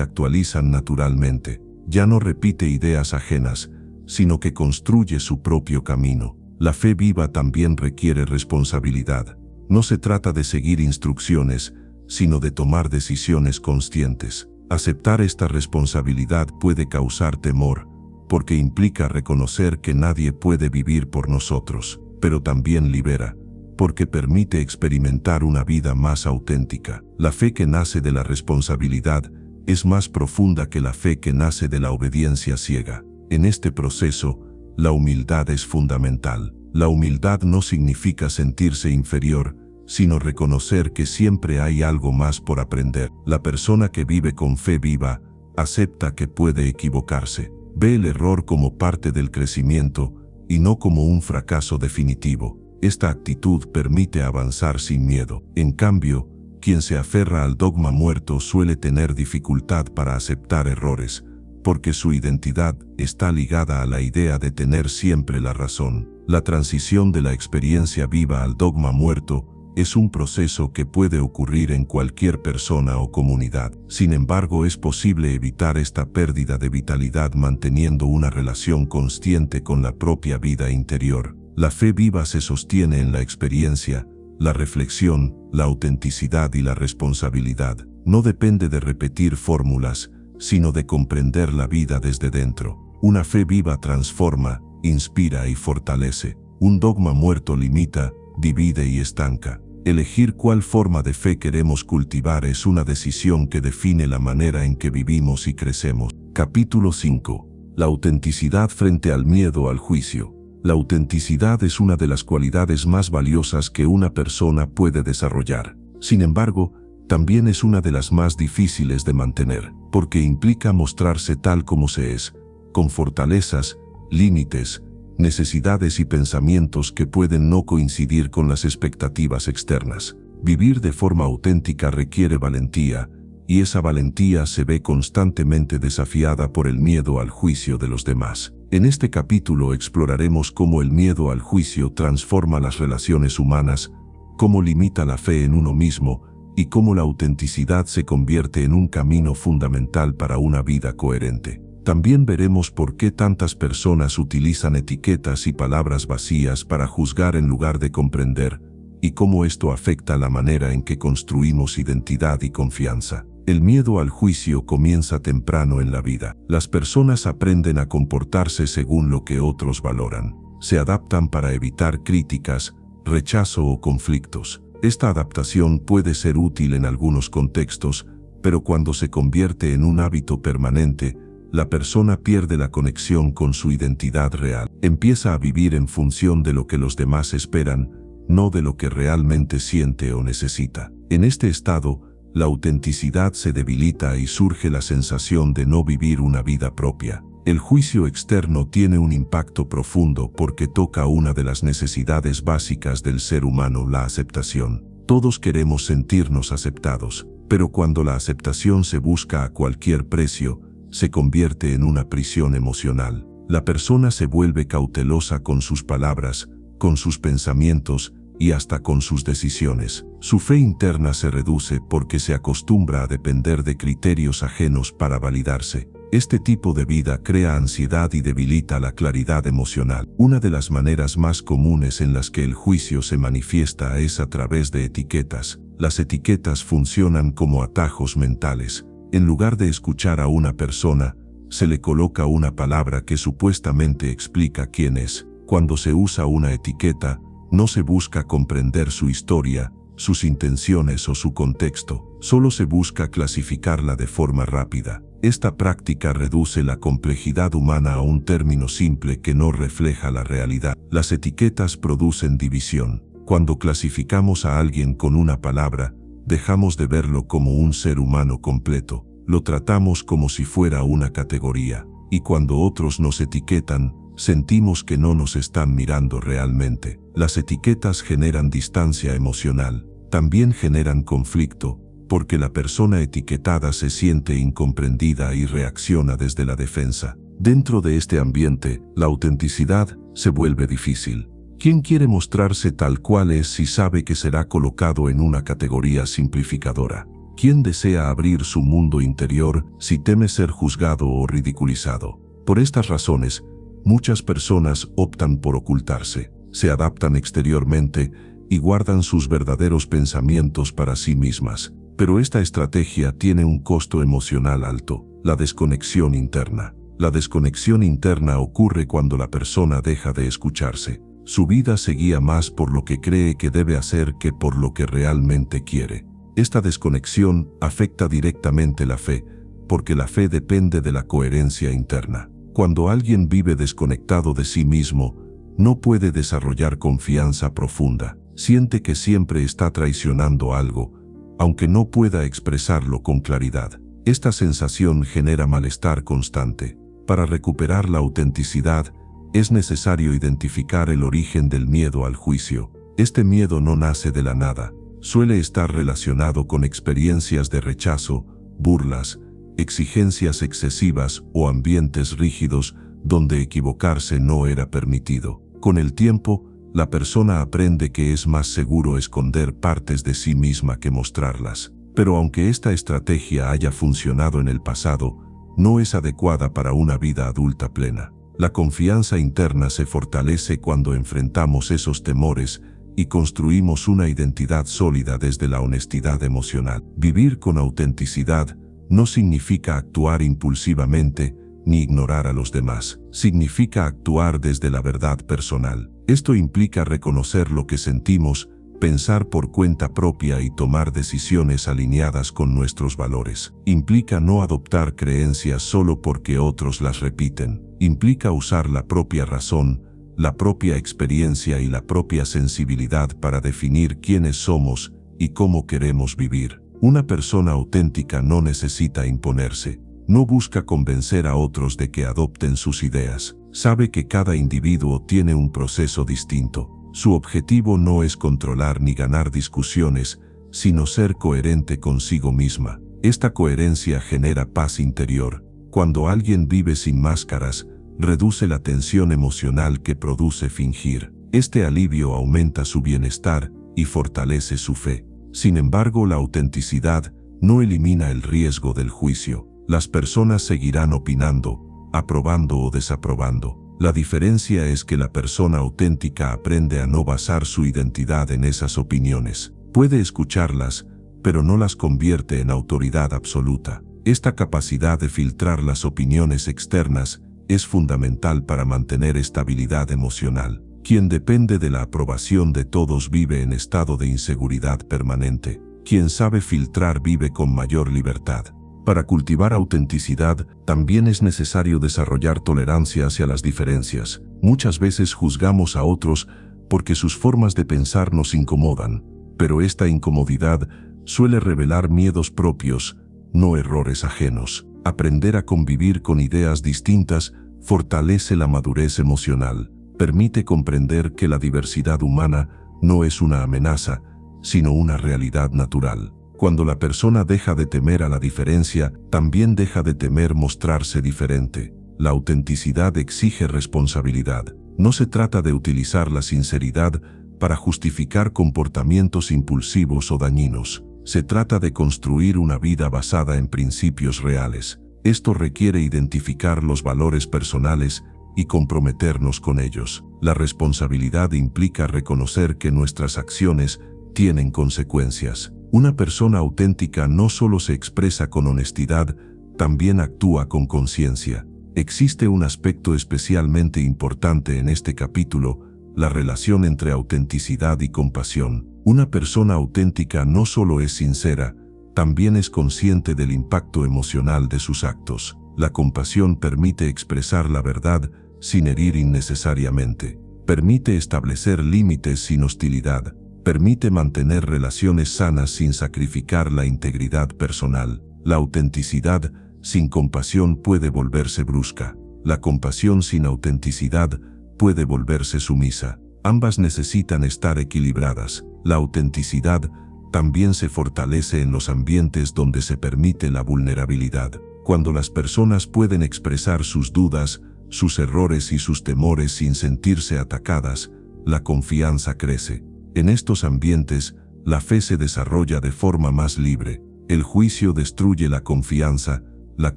actualizan naturalmente. Ya no repite ideas ajenas, sino que construye su propio camino. La fe viva también requiere responsabilidad. No se trata de seguir instrucciones, sino de tomar decisiones conscientes. Aceptar esta responsabilidad puede causar temor, porque implica reconocer que nadie puede vivir por nosotros, pero también libera, porque permite experimentar una vida más auténtica. La fe que nace de la responsabilidad es más profunda que la fe que nace de la obediencia ciega. En este proceso, la humildad es fundamental. La humildad no significa sentirse inferior, sino reconocer que siempre hay algo más por aprender. La persona que vive con fe viva acepta que puede equivocarse. Ve el error como parte del crecimiento y no como un fracaso definitivo. Esta actitud permite avanzar sin miedo. En cambio, quien se aferra al dogma muerto suele tener dificultad para aceptar errores, porque su identidad está ligada a la idea de tener siempre la razón. La transición de la experiencia viva al dogma muerto es un proceso que puede ocurrir en cualquier persona o comunidad. Sin embargo, es posible evitar esta pérdida de vitalidad manteniendo una relación consciente con la propia vida interior. La fe viva se sostiene en la experiencia, la reflexión, la autenticidad y la responsabilidad. No depende de repetir fórmulas, sino de comprender la vida desde dentro. Una fe viva transforma, inspira y fortalece. Un dogma muerto limita, divide y estanca. Elegir cuál forma de fe queremos cultivar es una decisión que define la manera en que vivimos y crecemos. Capítulo 5. La autenticidad frente al miedo al juicio. La autenticidad es una de las cualidades más valiosas que una persona puede desarrollar. Sin embargo, también es una de las más difíciles de mantener, porque implica mostrarse tal como se es, con fortalezas, límites, necesidades y pensamientos que pueden no coincidir con las expectativas externas. Vivir de forma auténtica requiere valentía, y esa valentía se ve constantemente desafiada por el miedo al juicio de los demás. En este capítulo exploraremos cómo el miedo al juicio transforma las relaciones humanas, cómo limita la fe en uno mismo, y cómo la autenticidad se convierte en un camino fundamental para una vida coherente. También veremos por qué tantas personas utilizan etiquetas y palabras vacías para juzgar en lugar de comprender, y cómo esto afecta la manera en que construimos identidad y confianza. El miedo al juicio comienza temprano en la vida. Las personas aprenden a comportarse según lo que otros valoran. Se adaptan para evitar críticas, rechazo o conflictos. Esta adaptación puede ser útil en algunos contextos, pero cuando se convierte en un hábito permanente, la persona pierde la conexión con su identidad real. Empieza a vivir en función de lo que los demás esperan, no de lo que realmente siente o necesita. En este estado, la autenticidad se debilita y surge la sensación de no vivir una vida propia. El juicio externo tiene un impacto profundo porque toca una de las necesidades básicas del ser humano, la aceptación. Todos queremos sentirnos aceptados, pero cuando la aceptación se busca a cualquier precio, se convierte en una prisión emocional. La persona se vuelve cautelosa con sus palabras, con sus pensamientos y hasta con sus decisiones. Su fe interna se reduce porque se acostumbra a depender de criterios ajenos para validarse. Este tipo de vida crea ansiedad y debilita la claridad emocional. Una de las maneras más comunes en las que el juicio se manifiesta es a través de etiquetas. Las etiquetas funcionan como atajos mentales. En lugar de escuchar a una persona, se le coloca una palabra que supuestamente explica quién es. Cuando se usa una etiqueta, no se busca comprender su historia, sus intenciones o su contexto, solo se busca clasificarla de forma rápida. Esta práctica reduce la complejidad humana a un término simple que no refleja la realidad. Las etiquetas producen división. Cuando clasificamos a alguien con una palabra, dejamos de verlo como un ser humano completo, lo tratamos como si fuera una categoría. Y cuando otros nos etiquetan, sentimos que no nos están mirando realmente. Las etiquetas generan distancia emocional, también generan conflicto, porque la persona etiquetada se siente incomprendida y reacciona desde la defensa. Dentro de este ambiente, la autenticidad se vuelve difícil. ¿Quién quiere mostrarse tal cual es si sabe que será colocado en una categoría simplificadora? ¿Quién desea abrir su mundo interior si teme ser juzgado o ridiculizado? Por estas razones, muchas personas optan por ocultarse, se adaptan exteriormente y guardan sus verdaderos pensamientos para sí mismas. Pero esta estrategia tiene un costo emocional alto, la desconexión interna. La desconexión interna ocurre cuando la persona deja de escucharse. Su vida se guía más por lo que cree que debe hacer que por lo que realmente quiere. Esta desconexión afecta directamente la fe, porque la fe depende de la coherencia interna. Cuando alguien vive desconectado de sí mismo, no puede desarrollar confianza profunda. Siente que siempre está traicionando algo, aunque no pueda expresarlo con claridad. Esta sensación genera malestar constante. Para recuperar la autenticidad, es necesario identificar el origen del miedo al juicio. Este miedo no nace de la nada, suele estar relacionado con experiencias de rechazo, burlas, exigencias excesivas o ambientes rígidos donde equivocarse no era permitido. Con el tiempo, la persona aprende que es más seguro esconder partes de sí misma que mostrarlas. Pero aunque esta estrategia haya funcionado en el pasado, no es adecuada para una vida adulta plena. La confianza interna se fortalece cuando enfrentamos esos temores y construimos una identidad sólida desde la honestidad emocional. Vivir con autenticidad no significa actuar impulsivamente ni ignorar a los demás. Significa actuar desde la verdad personal. Esto implica reconocer lo que sentimos, pensar por cuenta propia y tomar decisiones alineadas con nuestros valores. Implica no adoptar creencias solo porque otros las repiten. Implica usar la propia razón, la propia experiencia y la propia sensibilidad para definir quiénes somos y cómo queremos vivir. Una persona auténtica no necesita imponerse, no busca convencer a otros de que adopten sus ideas. Sabe que cada individuo tiene un proceso distinto. Su objetivo no es controlar ni ganar discusiones, sino ser coherente consigo misma. Esta coherencia genera paz interior. Cuando alguien vive sin máscaras, reduce la tensión emocional que produce fingir. Este alivio aumenta su bienestar y fortalece su fe. Sin embargo, la autenticidad no elimina el riesgo del juicio. Las personas seguirán opinando, aprobando o desaprobando. La diferencia es que la persona auténtica aprende a no basar su identidad en esas opiniones. Puede escucharlas, pero no las convierte en autoridad absoluta. Esta capacidad de filtrar las opiniones externas es fundamental para mantener estabilidad emocional. Quien depende de la aprobación de todos vive en estado de inseguridad permanente. Quien sabe filtrar vive con mayor libertad. Para cultivar autenticidad, también es necesario desarrollar tolerancia hacia las diferencias. Muchas veces juzgamos a otros porque sus formas de pensar nos incomodan, pero esta incomodidad suele revelar miedos propios, no errores ajenos. Aprender a convivir con ideas distintas fortalece la madurez emocional, permite comprender que la diversidad humana no es una amenaza, sino una realidad natural. Cuando la persona deja de temer a la diferencia, también deja de temer mostrarse diferente. La autenticidad exige responsabilidad. No se trata de utilizar la sinceridad para justificar comportamientos impulsivos o dañinos. Se trata de construir una vida basada en principios reales. Esto requiere identificar los valores personales y comprometernos con ellos. La responsabilidad implica reconocer que nuestras acciones tienen consecuencias. Una persona auténtica no solo se expresa con honestidad, también actúa con conciencia. Existe un aspecto especialmente importante en este capítulo, la relación entre autenticidad y compasión. Una persona auténtica no solo es sincera, también es consciente del impacto emocional de sus actos. La compasión permite expresar la verdad sin herir innecesariamente. Permite establecer límites sin hostilidad. Permite mantener relaciones sanas sin sacrificar la integridad personal. La autenticidad sin compasión puede volverse brusca. La compasión sin autenticidad puede volverse sumisa. Ambas necesitan estar equilibradas. La autenticidad también se fortalece en los ambientes donde se permite la vulnerabilidad. Cuando las personas pueden expresar sus dudas, sus errores y sus temores sin sentirse atacadas, la confianza crece. En estos ambientes, la fe se desarrolla de forma más libre. El juicio destruye la confianza, la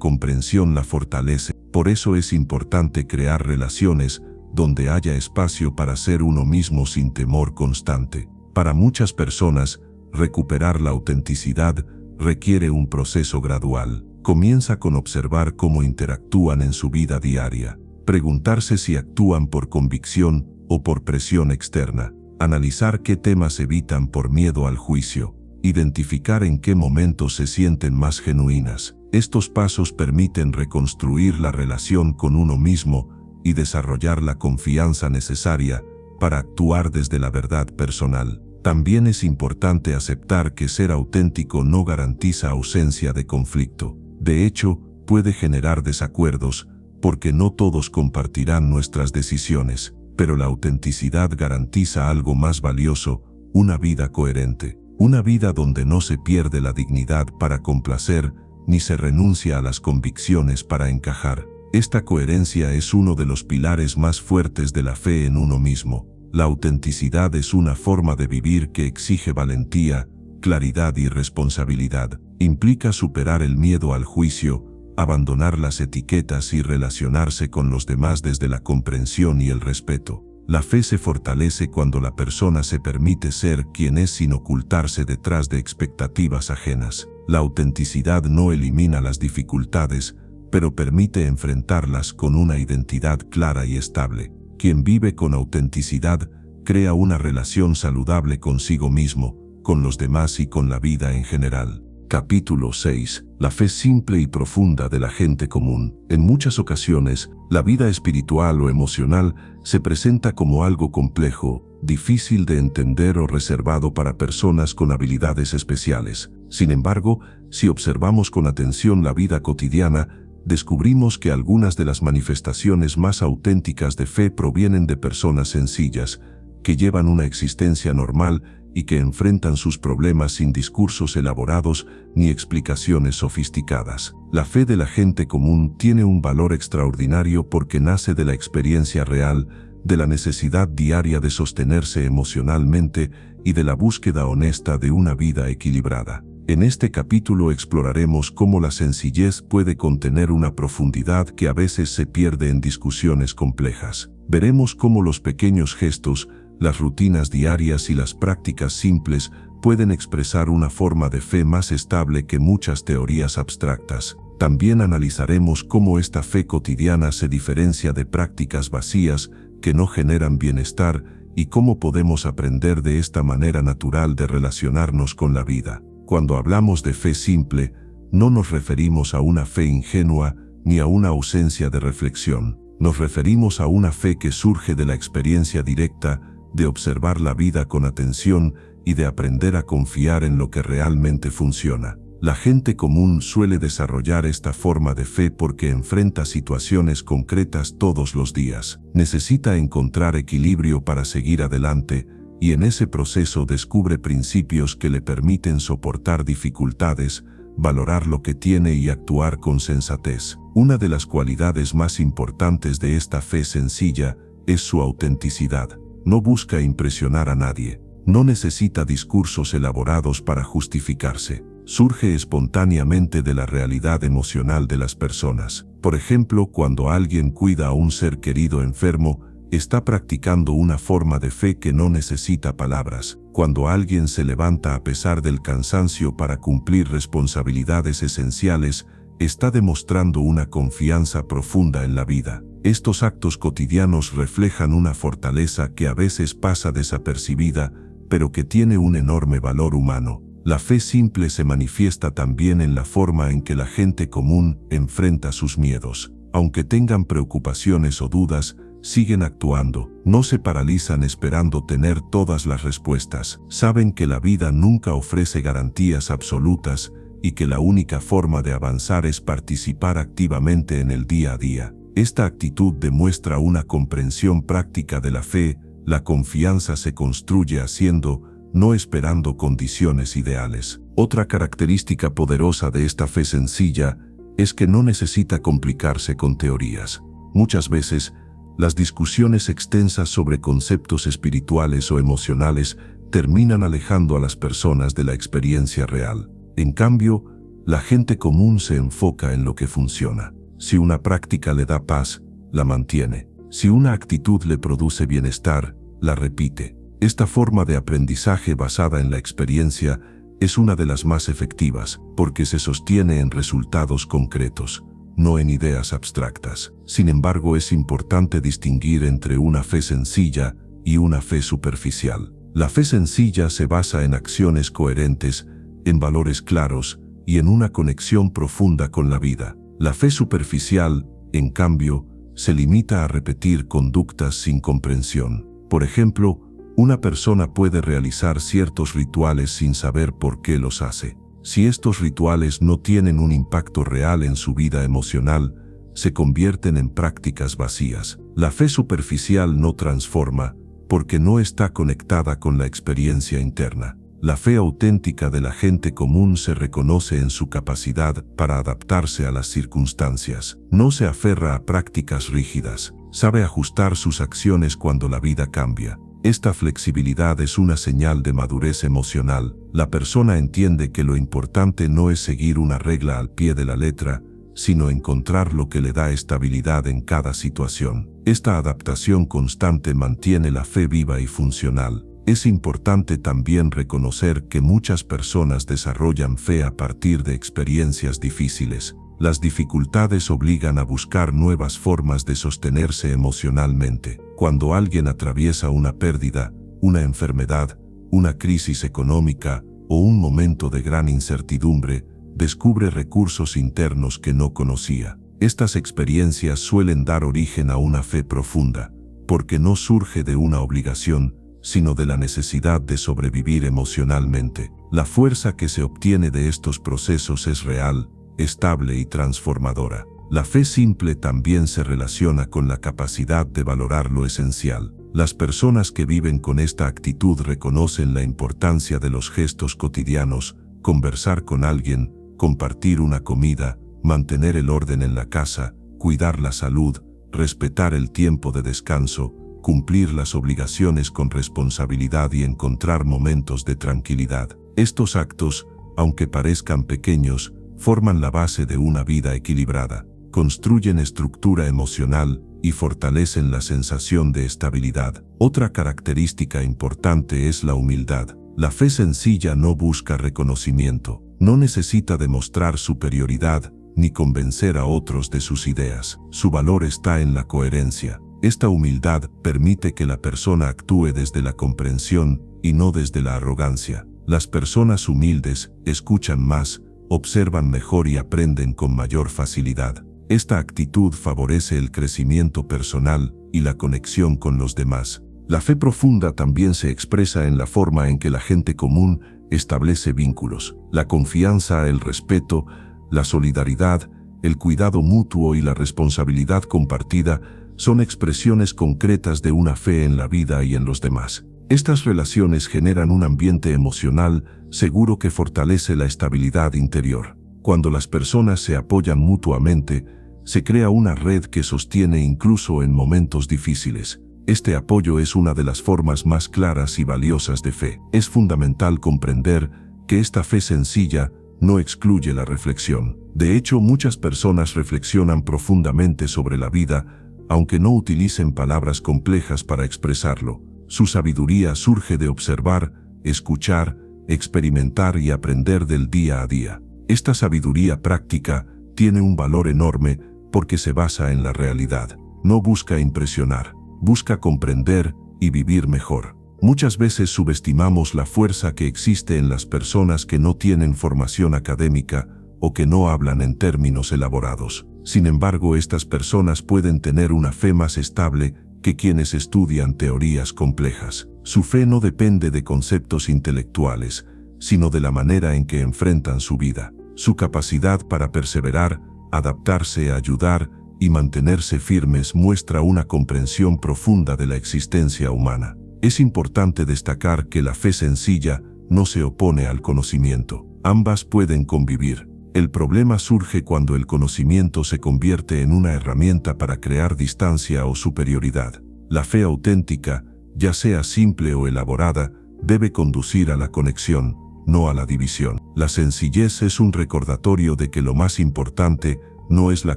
comprensión la fortalece. Por eso es importante crear relaciones donde haya espacio para ser uno mismo sin temor constante. Para muchas personas, recuperar la autenticidad requiere un proceso gradual. Comienza con observar cómo interactúan en su vida diaria, preguntarse si actúan por convicción o por presión externa, analizar qué temas evitan por miedo al juicio, identificar en qué momentos se sienten más genuinas. Estos pasos permiten reconstruir la relación con uno mismo y desarrollar la confianza necesaria para actuar desde la verdad personal. También es importante aceptar que ser auténtico no garantiza ausencia de conflicto. De hecho, puede generar desacuerdos, porque no todos compartirán nuestras decisiones, pero la autenticidad garantiza algo más valioso, una vida coherente, una vida donde no se pierde la dignidad para complacer, ni se renuncia a las convicciones para encajar. Esta coherencia es uno de los pilares más fuertes de la fe en uno mismo. La autenticidad es una forma de vivir que exige valentía, claridad y responsabilidad. Implica superar el miedo al juicio, abandonar las etiquetas y relacionarse con los demás desde la comprensión y el respeto. La fe se fortalece cuando la persona se permite ser quien es sin ocultarse detrás de expectativas ajenas. La autenticidad no elimina las dificultades, pero permite enfrentarlas con una identidad clara y estable. Quien vive con autenticidad crea una relación saludable consigo mismo, con los demás y con la vida en general. Capítulo 6. La fe simple y profunda de la gente común. En muchas ocasiones, la vida espiritual o emocional se presenta como algo complejo, difícil de entender o reservado para personas con habilidades especiales. Sin embargo, si observamos con atención la vida cotidiana, descubrimos que algunas de las manifestaciones más auténticas de fe provienen de personas sencillas, que llevan una existencia normal y que enfrentan sus problemas sin discursos elaborados ni explicaciones sofisticadas. La fe de la gente común tiene un valor extraordinario porque nace de la experiencia real, de la necesidad diaria de sostenerse emocionalmente y de la búsqueda honesta de una vida equilibrada. En este capítulo exploraremos cómo la sencillez puede contener una profundidad que a veces se pierde en discusiones complejas. Veremos cómo los pequeños gestos, las rutinas diarias y las prácticas simples pueden expresar una forma de fe más estable que muchas teorías abstractas. También analizaremos cómo esta fe cotidiana se diferencia de prácticas vacías que no generan bienestar y cómo podemos aprender de esta manera natural de relacionarnos con la vida. Cuando hablamos de fe simple, no nos referimos a una fe ingenua ni a una ausencia de reflexión. Nos referimos a una fe que surge de la experiencia directa, de observar la vida con atención y de aprender a confiar en lo que realmente funciona. La gente común suele desarrollar esta forma de fe porque enfrenta situaciones concretas todos los días. Necesita encontrar equilibrio para seguir adelante y en ese proceso descubre principios que le permiten soportar dificultades, valorar lo que tiene y actuar con sensatez. Una de las cualidades más importantes de esta fe sencilla es su autenticidad. No busca impresionar a nadie. No necesita discursos elaborados para justificarse. Surge espontáneamente de la realidad emocional de las personas. Por ejemplo, cuando alguien cuida a un ser querido enfermo, está practicando una forma de fe que no necesita palabras. Cuando alguien se levanta a pesar del cansancio para cumplir responsabilidades esenciales, está demostrando una confianza profunda en la vida. Estos actos cotidianos reflejan una fortaleza que a veces pasa desapercibida, pero que tiene un enorme valor humano. La fe simple se manifiesta también en la forma en que la gente común enfrenta sus miedos. Aunque tengan preocupaciones o dudas, siguen actuando. No se paralizan esperando tener todas las respuestas. Saben que la vida nunca ofrece garantías absolutas y que la única forma de avanzar es participar activamente en el día a día. Esta actitud demuestra una comprensión práctica de la fe. La confianza se construye haciendo, no esperando condiciones ideales. Otra característica poderosa de esta fe sencilla es que no necesita complicarse con teorías. Muchas veces, las discusiones extensas sobre conceptos espirituales o emocionales terminan alejando a las personas de la experiencia real. En cambio, la gente común se enfoca en lo que funciona. Si una práctica le da paz, la mantiene. Si una actitud le produce bienestar, la repite. Esta forma de aprendizaje basada en la experiencia es una de las más efectivas porque se sostiene en resultados concretos, no en ideas abstractas. Sin embargo, es importante distinguir entre una fe sencilla y una fe superficial. La fe sencilla se basa en acciones coherentes, en valores claros y en una conexión profunda con la vida. La fe superficial, en cambio, se limita a repetir conductas sin comprensión. Por ejemplo, una persona puede realizar ciertos rituales sin saber por qué los hace. Si estos rituales no tienen un impacto real en su vida emocional, se convierten en prácticas vacías. La fe superficial no transforma porque no está conectada con la experiencia interna. La fe auténtica de la gente común se reconoce en su capacidad para adaptarse a las circunstancias. No se aferra a prácticas rígidas. Sabe ajustar sus acciones cuando la vida cambia. Esta flexibilidad es una señal de madurez emocional. La persona entiende que lo importante no es seguir una regla al pie de la letra, sino encontrar lo que le da estabilidad en cada situación. Esta adaptación constante mantiene la fe viva y funcional. Es importante también reconocer que muchas personas desarrollan fe a partir de experiencias difíciles. Las dificultades obligan a buscar nuevas formas de sostenerse emocionalmente. Cuando alguien atraviesa una pérdida, una enfermedad, una crisis económica o un momento de gran incertidumbre, descubre recursos internos que no conocía. Estas experiencias suelen dar origen a una fe profunda, porque no surge de una obligación, sino de la necesidad de sobrevivir emocionalmente. La fuerza que se obtiene de estos procesos es real, estable y transformadora. La fe simple también se relaciona con la capacidad de valorar lo esencial. Las personas que viven con esta actitud reconocen la importancia de los gestos cotidianos, conversar con alguien, compartir una comida, mantener el orden en la casa, cuidar la salud, respetar el tiempo de descanso, cumplir las obligaciones con responsabilidad y encontrar momentos de tranquilidad. Estos actos, aunque parezcan pequeños, forman la base de una vida equilibrada, construyen estructura emocional y fortalecen la sensación de estabilidad. Otra característica importante es la humildad. La fe sencilla no busca reconocimiento, no necesita demostrar superioridad ni convencer a otros de sus ideas. Su valor está en la coherencia. Esta humildad permite que la persona actúe desde la comprensión y no desde la arrogancia. Las personas humildes escuchan más, observan mejor y aprenden con mayor facilidad. Esta actitud favorece el crecimiento personal y la conexión con los demás. La fe profunda también se expresa en la forma en que la gente común establece vínculos. La confianza, el respeto, la solidaridad, el cuidado mutuo y la responsabilidad compartida son expresiones concretas de una fe en la vida y en los demás. Estas relaciones generan un ambiente emocional seguro que fortalece la estabilidad interior. Cuando las personas se apoyan mutuamente, se crea una red que sostiene incluso en momentos difíciles. Este apoyo es una de las formas más claras y valiosas de fe. Es fundamental comprender que esta fe sencilla no excluye la reflexión. De hecho, muchas personas reflexionan profundamente sobre la vida, aunque no utilicen palabras complejas para expresarlo. Su sabiduría surge de observar, escuchar, experimentar y aprender del día a día. Esta sabiduría práctica tiene un valor enorme porque se basa en la realidad. No busca impresionar, busca comprender y vivir mejor. Muchas veces subestimamos la fuerza que existe en las personas que no tienen formación académica o que no hablan en términos elaborados. Sin embargo, estas personas pueden tener una fe más estable que quienes estudian teorías complejas. Su fe no depende de conceptos intelectuales, sino de la manera en que enfrentan su vida. Su capacidad para perseverar, adaptarse, ayudar y mantenerse firmes muestra una comprensión profunda de la existencia humana. Es importante destacar que la fe sencilla no se opone al conocimiento. Ambas pueden convivir. El problema surge cuando el conocimiento se convierte en una herramienta para crear distancia o superioridad. La fe auténtica, ya sea simple o elaborada, debe conducir a la conexión, no a la división. La sencillez es un recordatorio de que lo más importante no es la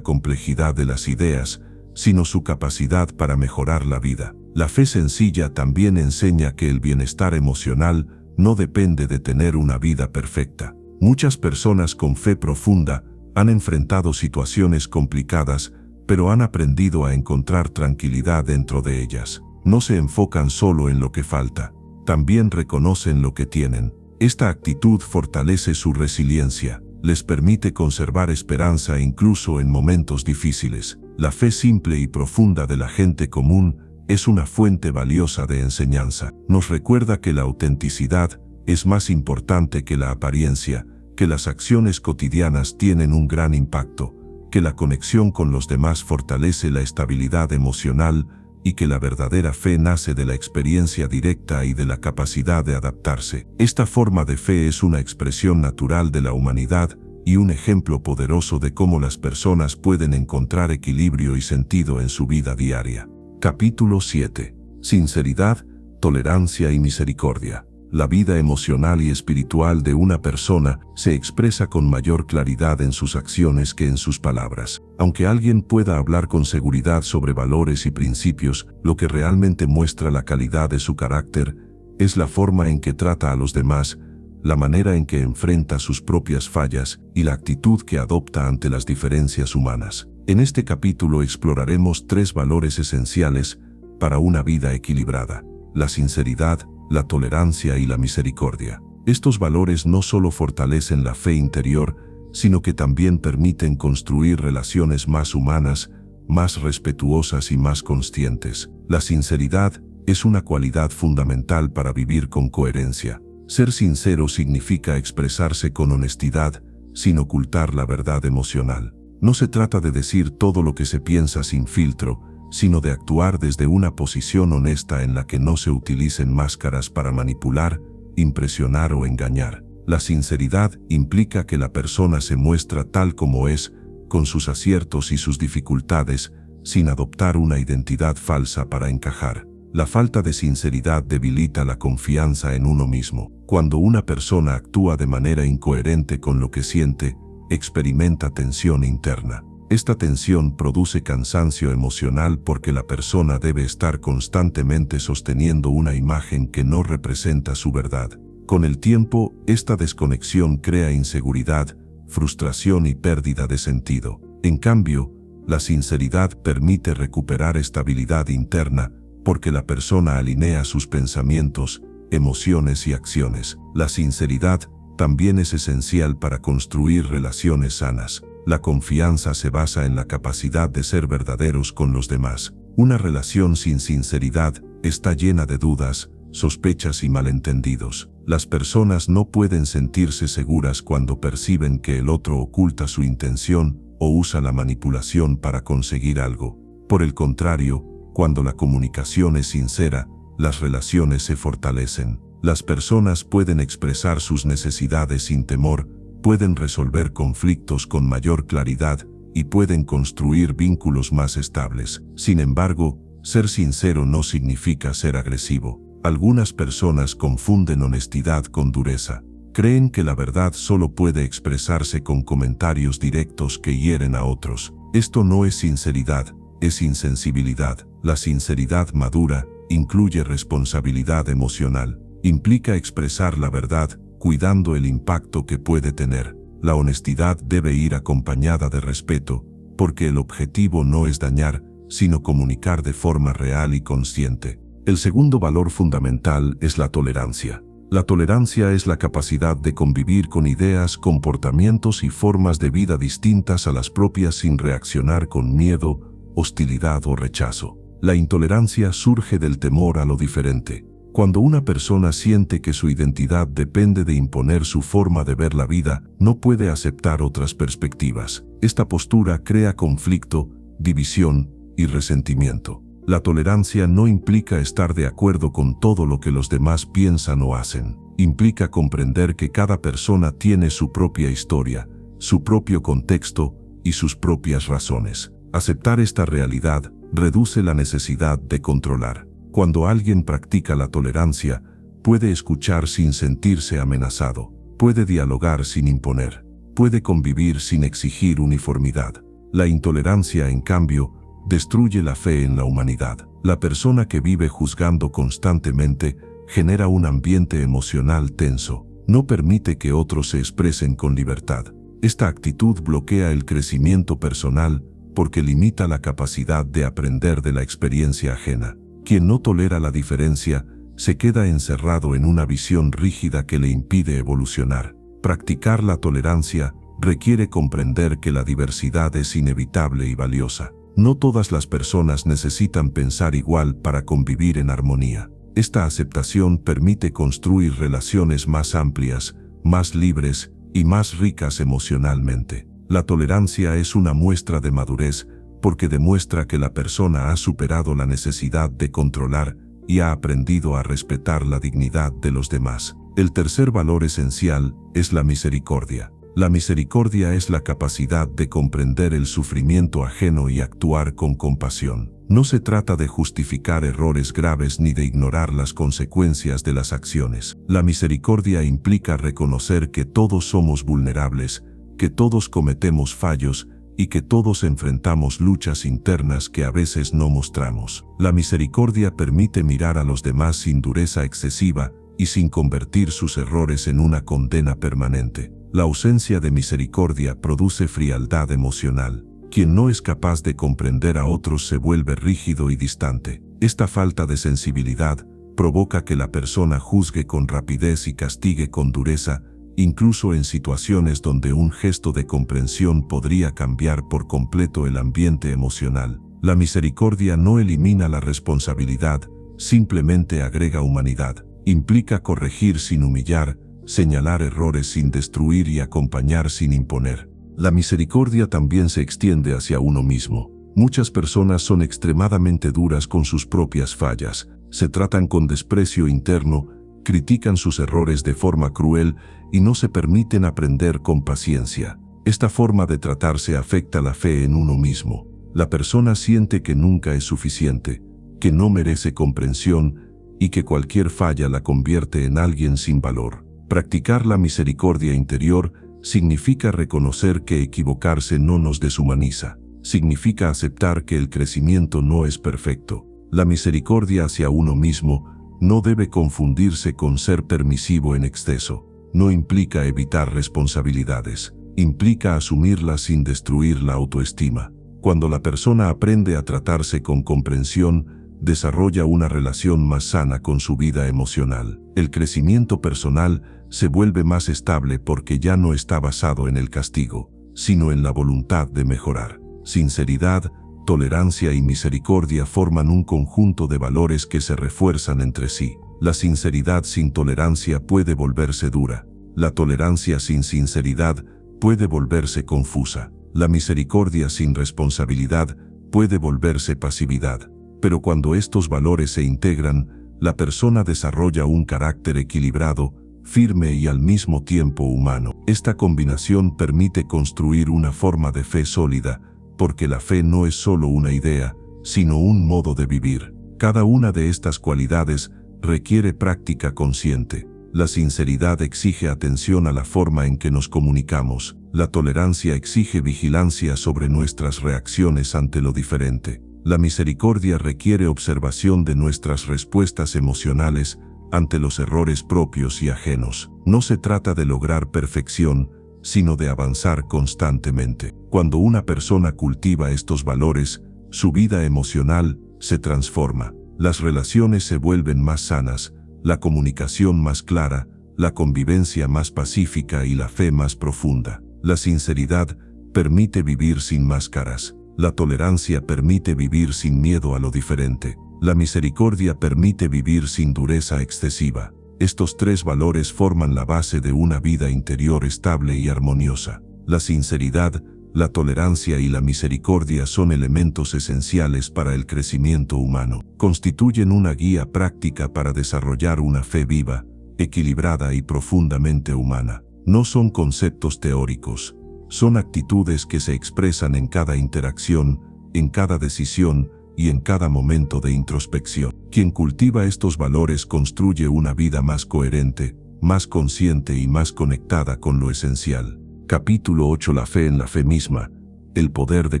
complejidad de las ideas, sino su capacidad para mejorar la vida. La fe sencilla también enseña que el bienestar emocional no depende de tener una vida perfecta. Muchas personas con fe profunda han enfrentado situaciones complicadas, pero han aprendido a encontrar tranquilidad dentro de ellas. No se enfocan solo en lo que falta, también reconocen lo que tienen. Esta actitud fortalece su resiliencia, les permite conservar esperanza incluso en momentos difíciles. La fe simple y profunda de la gente común es una fuente valiosa de enseñanza. Nos recuerda que la autenticidad es más importante que la apariencia, que las acciones cotidianas tienen un gran impacto, que la conexión con los demás fortalece la estabilidad emocional y que la verdadera fe nace de la experiencia directa y de la capacidad de adaptarse. Esta forma de fe es una expresión natural de la humanidad y un ejemplo poderoso de cómo las personas pueden encontrar equilibrio y sentido en su vida diaria. Capítulo 7. Sinceridad, tolerancia y misericordia. La vida emocional y espiritual de una persona se expresa con mayor claridad en sus acciones que en sus palabras. Aunque alguien pueda hablar con seguridad sobre valores y principios, lo que realmente muestra la calidad de su carácter es la forma en que trata a los demás, la manera en que enfrenta sus propias fallas y la actitud que adopta ante las diferencias humanas. En este capítulo exploraremos 3 valores esenciales para una vida equilibrada: la sinceridad, la tolerancia y la misericordia. Estos valores no solo fortalecen la fe interior, sino que también permiten construir relaciones más humanas, más respetuosas y más conscientes. La sinceridad es una cualidad fundamental para vivir con coherencia. Ser sincero significa expresarse con honestidad, sin ocultar la verdad emocional. No se trata de decir todo lo que se piensa sin filtro, sino de actuar desde una posición honesta en la que no se utilicen máscaras para manipular, impresionar o engañar. La sinceridad implica que la persona se muestra tal como es, con sus aciertos y sus dificultades, sin adoptar una identidad falsa para encajar. La falta de sinceridad debilita la confianza en uno mismo. Cuando una persona actúa de manera incoherente con lo que siente, experimenta tensión interna. Esta tensión produce cansancio emocional porque la persona debe estar constantemente sosteniendo una imagen que no representa su verdad. Con el tiempo, esta desconexión crea inseguridad, frustración y pérdida de sentido. En cambio, la sinceridad permite recuperar estabilidad interna porque la persona alinea sus pensamientos, emociones y acciones. La sinceridad también es esencial para construir relaciones sanas. La confianza se basa en la capacidad de ser verdaderos con los demás. Una relación sin sinceridad está llena de dudas, sospechas y malentendidos. Las personas no pueden sentirse seguras cuando perciben que el otro oculta su intención o usa la manipulación para conseguir algo. Por el contrario, cuando la comunicación es sincera, las relaciones se fortalecen. Las personas pueden expresar sus necesidades sin temor, pueden resolver conflictos con mayor claridad y pueden construir vínculos más estables. Sin embargo, ser sincero no significa ser agresivo. Algunas personas confunden honestidad con dureza. Creen que la verdad solo puede expresarse con comentarios directos que hieren a otros. Esto no es sinceridad, es insensibilidad. La sinceridad madura incluye responsabilidad emocional. Implica expresar la verdad, cuidando el impacto que puede tener. La honestidad debe ir acompañada de respeto, porque el objetivo no es dañar, sino comunicar de forma real y consciente. El segundo valor fundamental es la tolerancia. La tolerancia es la capacidad de convivir con ideas, comportamientos y formas de vida distintas a las propias sin reaccionar con miedo, hostilidad o rechazo. La intolerancia surge del temor a lo diferente. Cuando una persona siente que su identidad depende de imponer su forma de ver la vida, no puede aceptar otras perspectivas. Esta postura crea conflicto, división y resentimiento. La tolerancia no implica estar de acuerdo con todo lo que los demás piensan o hacen. Implica comprender que cada persona tiene su propia historia, su propio contexto y sus propias razones. Aceptar esta realidad reduce la necesidad de controlar. Cuando alguien practica la tolerancia, puede escuchar sin sentirse amenazado, puede dialogar sin imponer, puede convivir sin exigir uniformidad. La intolerancia, en cambio, destruye la fe en la humanidad. La persona que vive juzgando constantemente genera un ambiente emocional tenso, no permite que otros se expresen con libertad. Esta actitud bloquea el crecimiento personal porque limita la capacidad de aprender de la experiencia ajena. Quien no tolera la diferencia se queda encerrado en una visión rígida que le impide evolucionar. Practicar la tolerancia requiere comprender que la diversidad es inevitable y valiosa. No todas las personas necesitan pensar igual para convivir en armonía. Esta aceptación permite construir relaciones más amplias, más libres y más ricas emocionalmente. La tolerancia es una muestra de madurez porque demuestra que la persona ha superado la necesidad de controlar y ha aprendido a respetar la dignidad de los demás. El tercer valor esencial es la misericordia. La misericordia es la capacidad de comprender el sufrimiento ajeno y actuar con compasión. No se trata de justificar errores graves ni de ignorar las consecuencias de las acciones. La misericordia implica reconocer que todos somos vulnerables, que todos cometemos fallos y que todos enfrentamos luchas internas que a veces no mostramos. La misericordia permite mirar a los demás sin dureza excesiva y sin convertir sus errores en una condena permanente. La ausencia de misericordia produce frialdad emocional. Quien no es capaz de comprender a otros se vuelve rígido y distante. Esta falta de sensibilidad provoca que la persona juzgue con rapidez y castigue con dureza, incluso en situaciones donde un gesto de comprensión podría cambiar por completo el ambiente emocional. La misericordia no elimina la responsabilidad, simplemente agrega humanidad. Implica corregir sin humillar, señalar errores sin destruir y acompañar sin imponer. La misericordia también se extiende hacia uno mismo. Muchas personas son extremadamente duras con sus propias fallas, se tratan con desprecio interno, critican sus errores de forma cruel y no se permiten aprender con paciencia. Esta forma de tratarse afecta la fe en uno mismo. La persona siente que nunca es suficiente, que no merece comprensión y que cualquier falla la convierte en alguien sin valor. Practicar la misericordia interior significa reconocer que equivocarse no nos deshumaniza. Significa aceptar que el crecimiento no es perfecto. La misericordia hacia uno mismo no debe confundirse con ser permisivo en exceso. No implica evitar responsabilidades. Implica asumirlas sin destruir la autoestima. Cuando la persona aprende a tratarse con comprensión, desarrolla una relación más sana con su vida emocional. El crecimiento personal se vuelve más estable porque ya no está basado en el castigo, sino en la voluntad de mejorar. Sinceridad, tolerancia y misericordia forman un conjunto de valores que se refuerzan entre sí. La sinceridad sin tolerancia puede volverse dura. La tolerancia sin sinceridad puede volverse confusa. La misericordia sin responsabilidad puede volverse pasividad. Pero cuando estos valores se integran, la persona desarrolla un carácter equilibrado, firme y al mismo tiempo humano. Esta combinación permite construir una forma de fe sólida, porque la fe no es solo una idea, sino un modo de vivir. Cada una de estas cualidades requiere práctica consciente. La sinceridad exige atención a la forma en que nos comunicamos. La tolerancia exige vigilancia sobre nuestras reacciones ante lo diferente. La misericordia requiere observación de nuestras respuestas emocionales ante los errores propios y ajenos. No se trata de lograr perfección, sino de avanzar constantemente. Cuando una persona cultiva estos valores, su vida emocional se transforma. Las relaciones se vuelven más sanas, la comunicación más clara, la convivencia más pacífica y la fe más profunda. La sinceridad permite vivir sin máscaras. La tolerancia permite vivir sin miedo a lo diferente. La misericordia permite vivir sin dureza excesiva. Estos tres valores forman la base de una vida interior estable y armoniosa. La sinceridad, la tolerancia y la misericordia son elementos esenciales para el crecimiento humano. Constituyen una guía práctica para desarrollar una fe viva, equilibrada y profundamente humana. No son conceptos teóricos. Son actitudes que se expresan en cada interacción, en cada decisión y en cada momento de introspección. Quien cultiva estos valores construye una vida más coherente, más consciente y más conectada con lo esencial. Capítulo 8. La fe en la fe misma. El poder de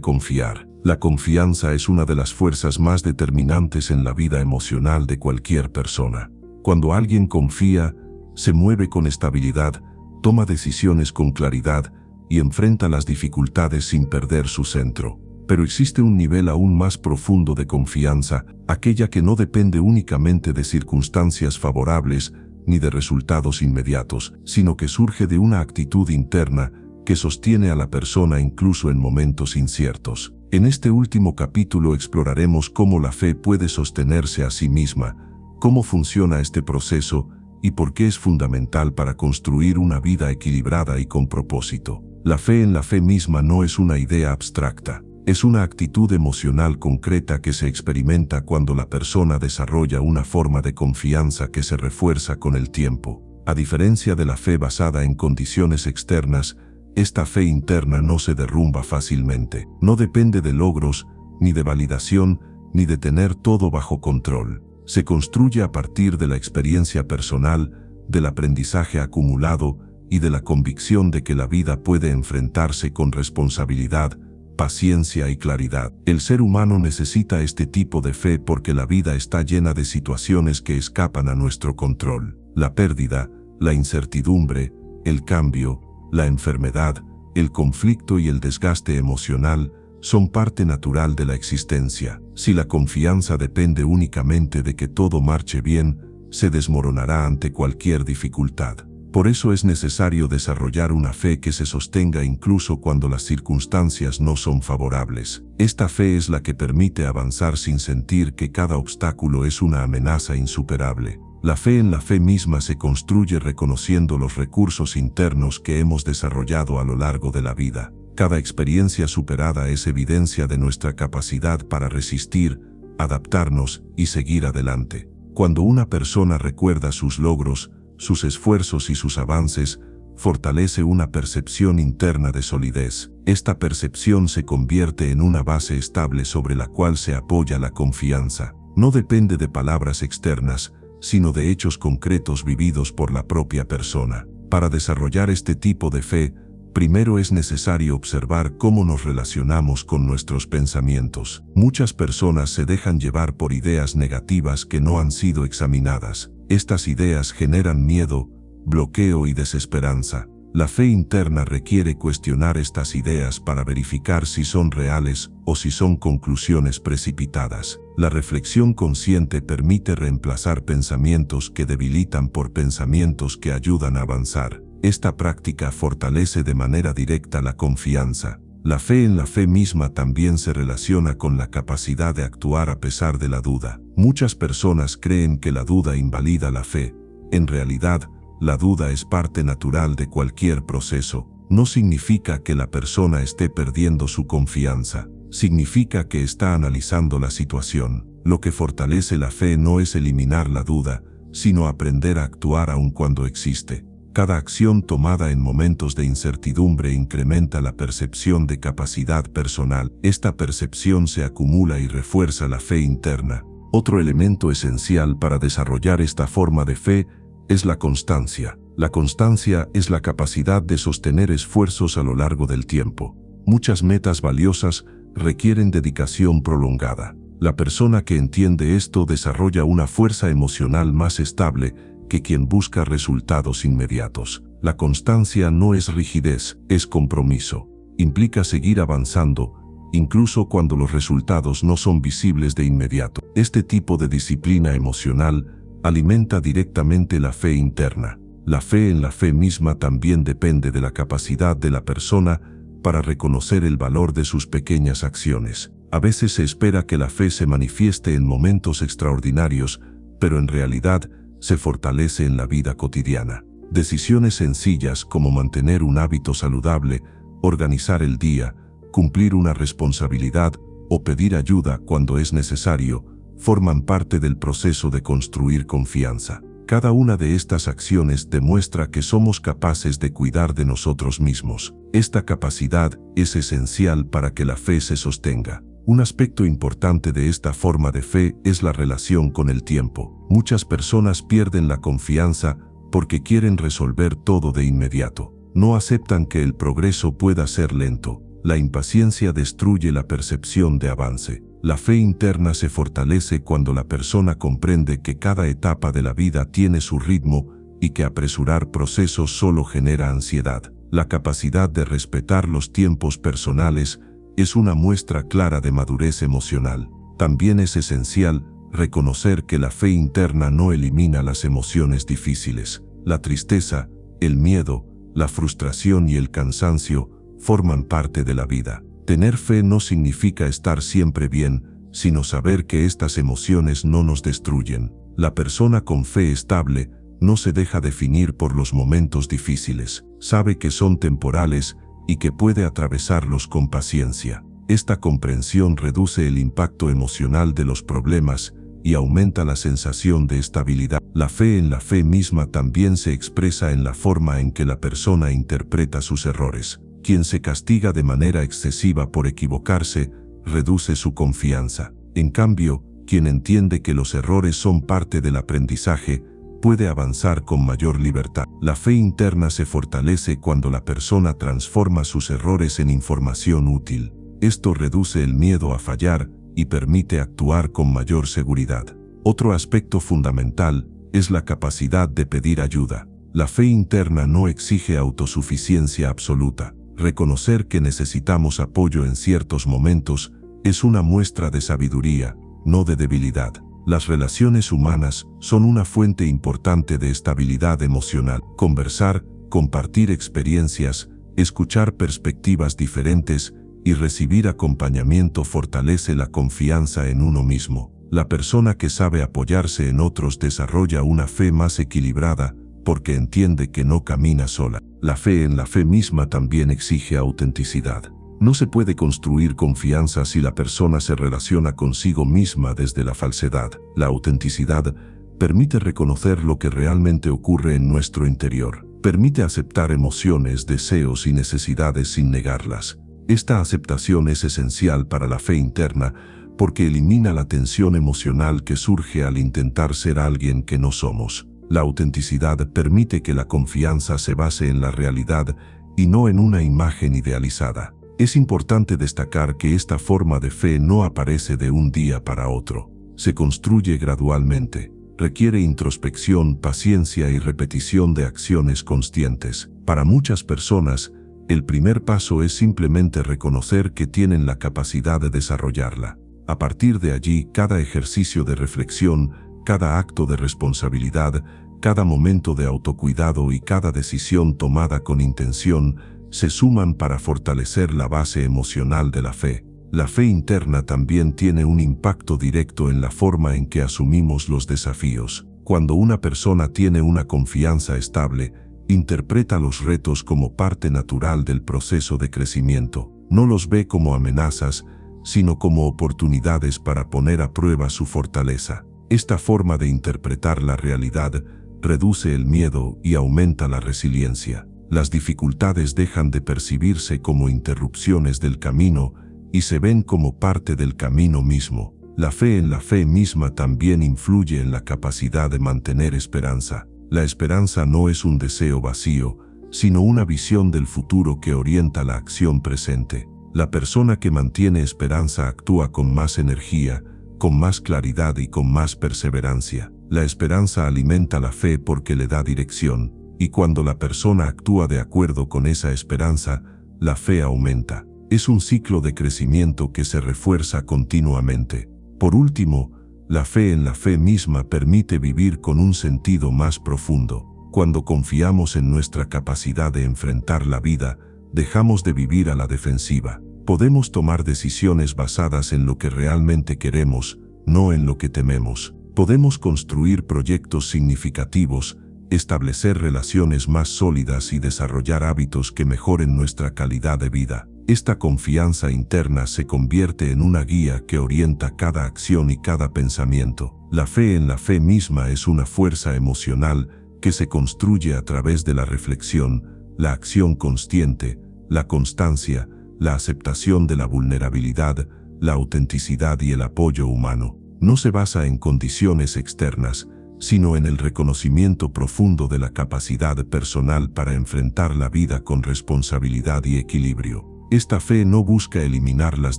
confiar. La confianza es una de las fuerzas más determinantes en la vida emocional de cualquier persona. Cuando alguien confía, se mueve con estabilidad, toma decisiones con claridad y enfrenta las dificultades sin perder su centro. Pero existe un nivel aún más profundo de confianza, aquella que no depende únicamente de circunstancias favorables ni de resultados inmediatos, sino que surge de una actitud interna que sostiene a la persona incluso en momentos inciertos. En este último capítulo exploraremos cómo la fe puede sostenerse a sí misma, cómo funciona este proceso y por qué es fundamental para construir una vida equilibrada y con propósito. La fe en la fe misma no es una idea abstracta. Es una actitud emocional concreta que se experimenta cuando la persona desarrolla una forma de confianza que se refuerza con el tiempo. A diferencia de la fe basada en condiciones externas, esta fe interna no se derrumba fácilmente. No depende de logros, ni de validación, ni de tener todo bajo control. Se construye a partir de la experiencia personal, del aprendizaje acumulado y de la convicción de que la vida puede enfrentarse con responsabilidad, paciencia y claridad. El ser humano necesita este tipo de fe porque la vida está llena de situaciones que escapan a nuestro control. La pérdida, la incertidumbre, el cambio, la enfermedad, el conflicto y el desgaste emocional son parte natural de la existencia. Si la confianza depende únicamente de que todo marche bien, se desmoronará ante cualquier dificultad. Por eso es necesario desarrollar una fe que se sostenga incluso cuando las circunstancias no son favorables. Esta fe es la que permite avanzar sin sentir que cada obstáculo es una amenaza insuperable. La fe en la fe misma se construye reconociendo los recursos internos que hemos desarrollado a lo largo de la vida. Cada experiencia superada es evidencia de nuestra capacidad para resistir, adaptarnos y seguir adelante. Cuando una persona recuerda sus logros, sus esfuerzos y sus avances, fortalece una percepción interna de solidez. Esta percepción se convierte en una base estable sobre la cual se apoya la confianza. No depende de palabras externas, sino de hechos concretos vividos por la propia persona. Para desarrollar este tipo de fe, primero es necesario observar cómo nos relacionamos con nuestros pensamientos. Muchas personas se dejan llevar por ideas negativas que no han sido examinadas. Estas ideas generan miedo, bloqueo y desesperanza. La fe interna requiere cuestionar estas ideas para verificar si son reales o si son conclusiones precipitadas. La reflexión consciente permite reemplazar pensamientos que debilitan por pensamientos que ayudan a avanzar. Esta práctica fortalece de manera directa la confianza. La fe en la fe misma también se relaciona con la capacidad de actuar a pesar de la duda. Muchas personas creen que la duda invalida la fe. En realidad, la duda es parte natural de cualquier proceso. No significa que la persona esté perdiendo su confianza. Significa que está analizando la situación. Lo que fortalece la fe no es eliminar la duda, sino aprender a actuar aun cuando existe. Cada acción tomada en momentos de incertidumbre incrementa la percepción de capacidad personal. Esta percepción se acumula y refuerza la fe interna. Otro elemento esencial para desarrollar esta forma de fe es la constancia. La constancia es la capacidad de sostener esfuerzos a lo largo del tiempo. Muchas metas valiosas requieren dedicación prolongada. La persona que entiende esto desarrolla una fuerza emocional más estable que quien busca resultados inmediatos. La constancia no es rigidez, es compromiso. Implica seguir avanzando, incluso cuando los resultados no son visibles de inmediato. Este tipo de disciplina emocional alimenta directamente la fe interna. La fe en la fe misma también depende de la capacidad de la persona para reconocer el valor de sus pequeñas acciones. A veces se espera que la fe se manifieste en momentos extraordinarios, pero en realidad se fortalece en la vida cotidiana. Decisiones sencillas como mantener un hábito saludable, organizar el día, cumplir una responsabilidad o pedir ayuda cuando es necesario, forman parte del proceso de construir confianza. Cada una de estas acciones demuestra que somos capaces de cuidar de nosotros mismos. Esta capacidad es esencial para que la fe se sostenga. Un aspecto importante de esta forma de fe es la relación con el tiempo. Muchas personas pierden la confianza porque quieren resolver todo de inmediato. No aceptan que el progreso pueda ser lento. La impaciencia destruye la percepción de avance. La fe interna se fortalece cuando la persona comprende que cada etapa de la vida tiene su ritmo y que apresurar procesos solo genera ansiedad. La capacidad de respetar los tiempos personales es una muestra clara de madurez emocional. También es esencial reconocer que la fe interna no elimina las emociones difíciles. La tristeza, el miedo, la frustración y el cansancio forman parte de la vida. Tener fe no significa estar siempre bien, sino saber que estas emociones no nos destruyen. La persona con fe estable no se deja definir por los momentos difíciles, sabe que son temporales y que puede atravesarlos con paciencia. Esta comprensión reduce el impacto emocional de los problemas y aumenta la sensación de estabilidad. La fe en la fe misma también se expresa en la forma en que la persona interpreta sus errores. Quien se castiga de manera excesiva por equivocarse, reduce su confianza. En cambio, quien entiende que los errores son parte del aprendizaje, puede avanzar con mayor libertad. La fe interna se fortalece cuando la persona transforma sus errores en información útil. Esto reduce el miedo a fallar y permite actuar con mayor seguridad. Otro aspecto fundamental es la capacidad de pedir ayuda. La fe interna no exige autosuficiencia absoluta. Reconocer que necesitamos apoyo en ciertos momentos es una muestra de sabiduría, no de debilidad. Las relaciones humanas son una fuente importante de estabilidad emocional. Conversar, compartir experiencias, escuchar perspectivas diferentes y recibir acompañamiento fortalece la confianza en uno mismo. La persona que sabe apoyarse en otros desarrolla una fe más equilibrada porque entiende que no camina sola. La fe en la fe misma también exige autenticidad. No se puede construir confianza si la persona se relaciona consigo misma desde la falsedad. La autenticidad permite reconocer lo que realmente ocurre en nuestro interior. Permite aceptar emociones, deseos y necesidades sin negarlas. Esta aceptación es esencial para la fe interna porque elimina la tensión emocional que surge al intentar ser alguien que no somos. La autenticidad permite que la confianza se base en la realidad y no en una imagen idealizada. Es importante destacar que esta forma de fe no aparece de un día para otro. Se construye gradualmente. Requiere introspección, paciencia y repetición de acciones conscientes. Para muchas personas, el primer paso es simplemente reconocer que tienen la capacidad de desarrollarla. A partir de allí, cada ejercicio de reflexión, cada acto de responsabilidad, cada momento de autocuidado y cada decisión tomada con intención se suman para fortalecer la base emocional de la fe. La fe interna también tiene un impacto directo en la forma en que asumimos los desafíos. Cuando una persona tiene una confianza estable, interpreta los retos como parte natural del proceso de crecimiento. No los ve como amenazas, sino como oportunidades para poner a prueba su fortaleza. Esta forma de interpretar la realidad reduce el miedo y aumenta la resiliencia. Las dificultades dejan de percibirse como interrupciones del camino y se ven como parte del camino mismo. La fe en la fe misma también influye en la capacidad de mantener esperanza. La esperanza no es un deseo vacío, sino una visión del futuro que orienta la acción presente. La persona que mantiene esperanza actúa con más energía, con más claridad y con más perseverancia. La esperanza alimenta la fe porque le da dirección, y cuando la persona actúa de acuerdo con esa esperanza, la fe aumenta. Es un ciclo de crecimiento que se refuerza continuamente. Por último, la fe en la fe misma permite vivir con un sentido más profundo. Cuando confiamos en nuestra capacidad de enfrentar la vida, dejamos de vivir a la defensiva. Podemos tomar decisiones basadas en lo que realmente queremos, no en lo que tememos. Podemos construir proyectos significativos, establecer relaciones más sólidas y desarrollar hábitos que mejoren nuestra calidad de vida. Esta confianza interna se convierte en una guía que orienta cada acción y cada pensamiento. La fe en la fe misma es una fuerza emocional que se construye a través de la reflexión, la acción consciente, la constancia, la aceptación de la vulnerabilidad, la autenticidad y el apoyo humano. No se basa en condiciones externas, sino en el reconocimiento profundo de la capacidad personal para enfrentar la vida con responsabilidad y equilibrio. Esta fe no busca eliminar las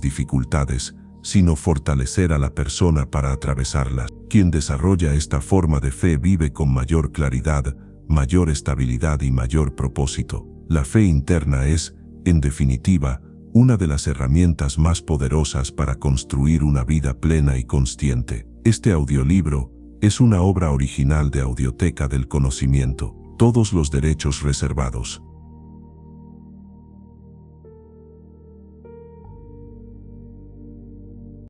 dificultades, sino fortalecer a la persona para atravesarlas. Quien desarrolla esta forma de fe vive con mayor claridad, mayor estabilidad y mayor propósito. La fe interna es, en definitiva, una de las herramientas más poderosas para construir una vida plena y consciente. Este audiolibro es una obra original de Audioteca del Conocimiento. Todos los derechos reservados.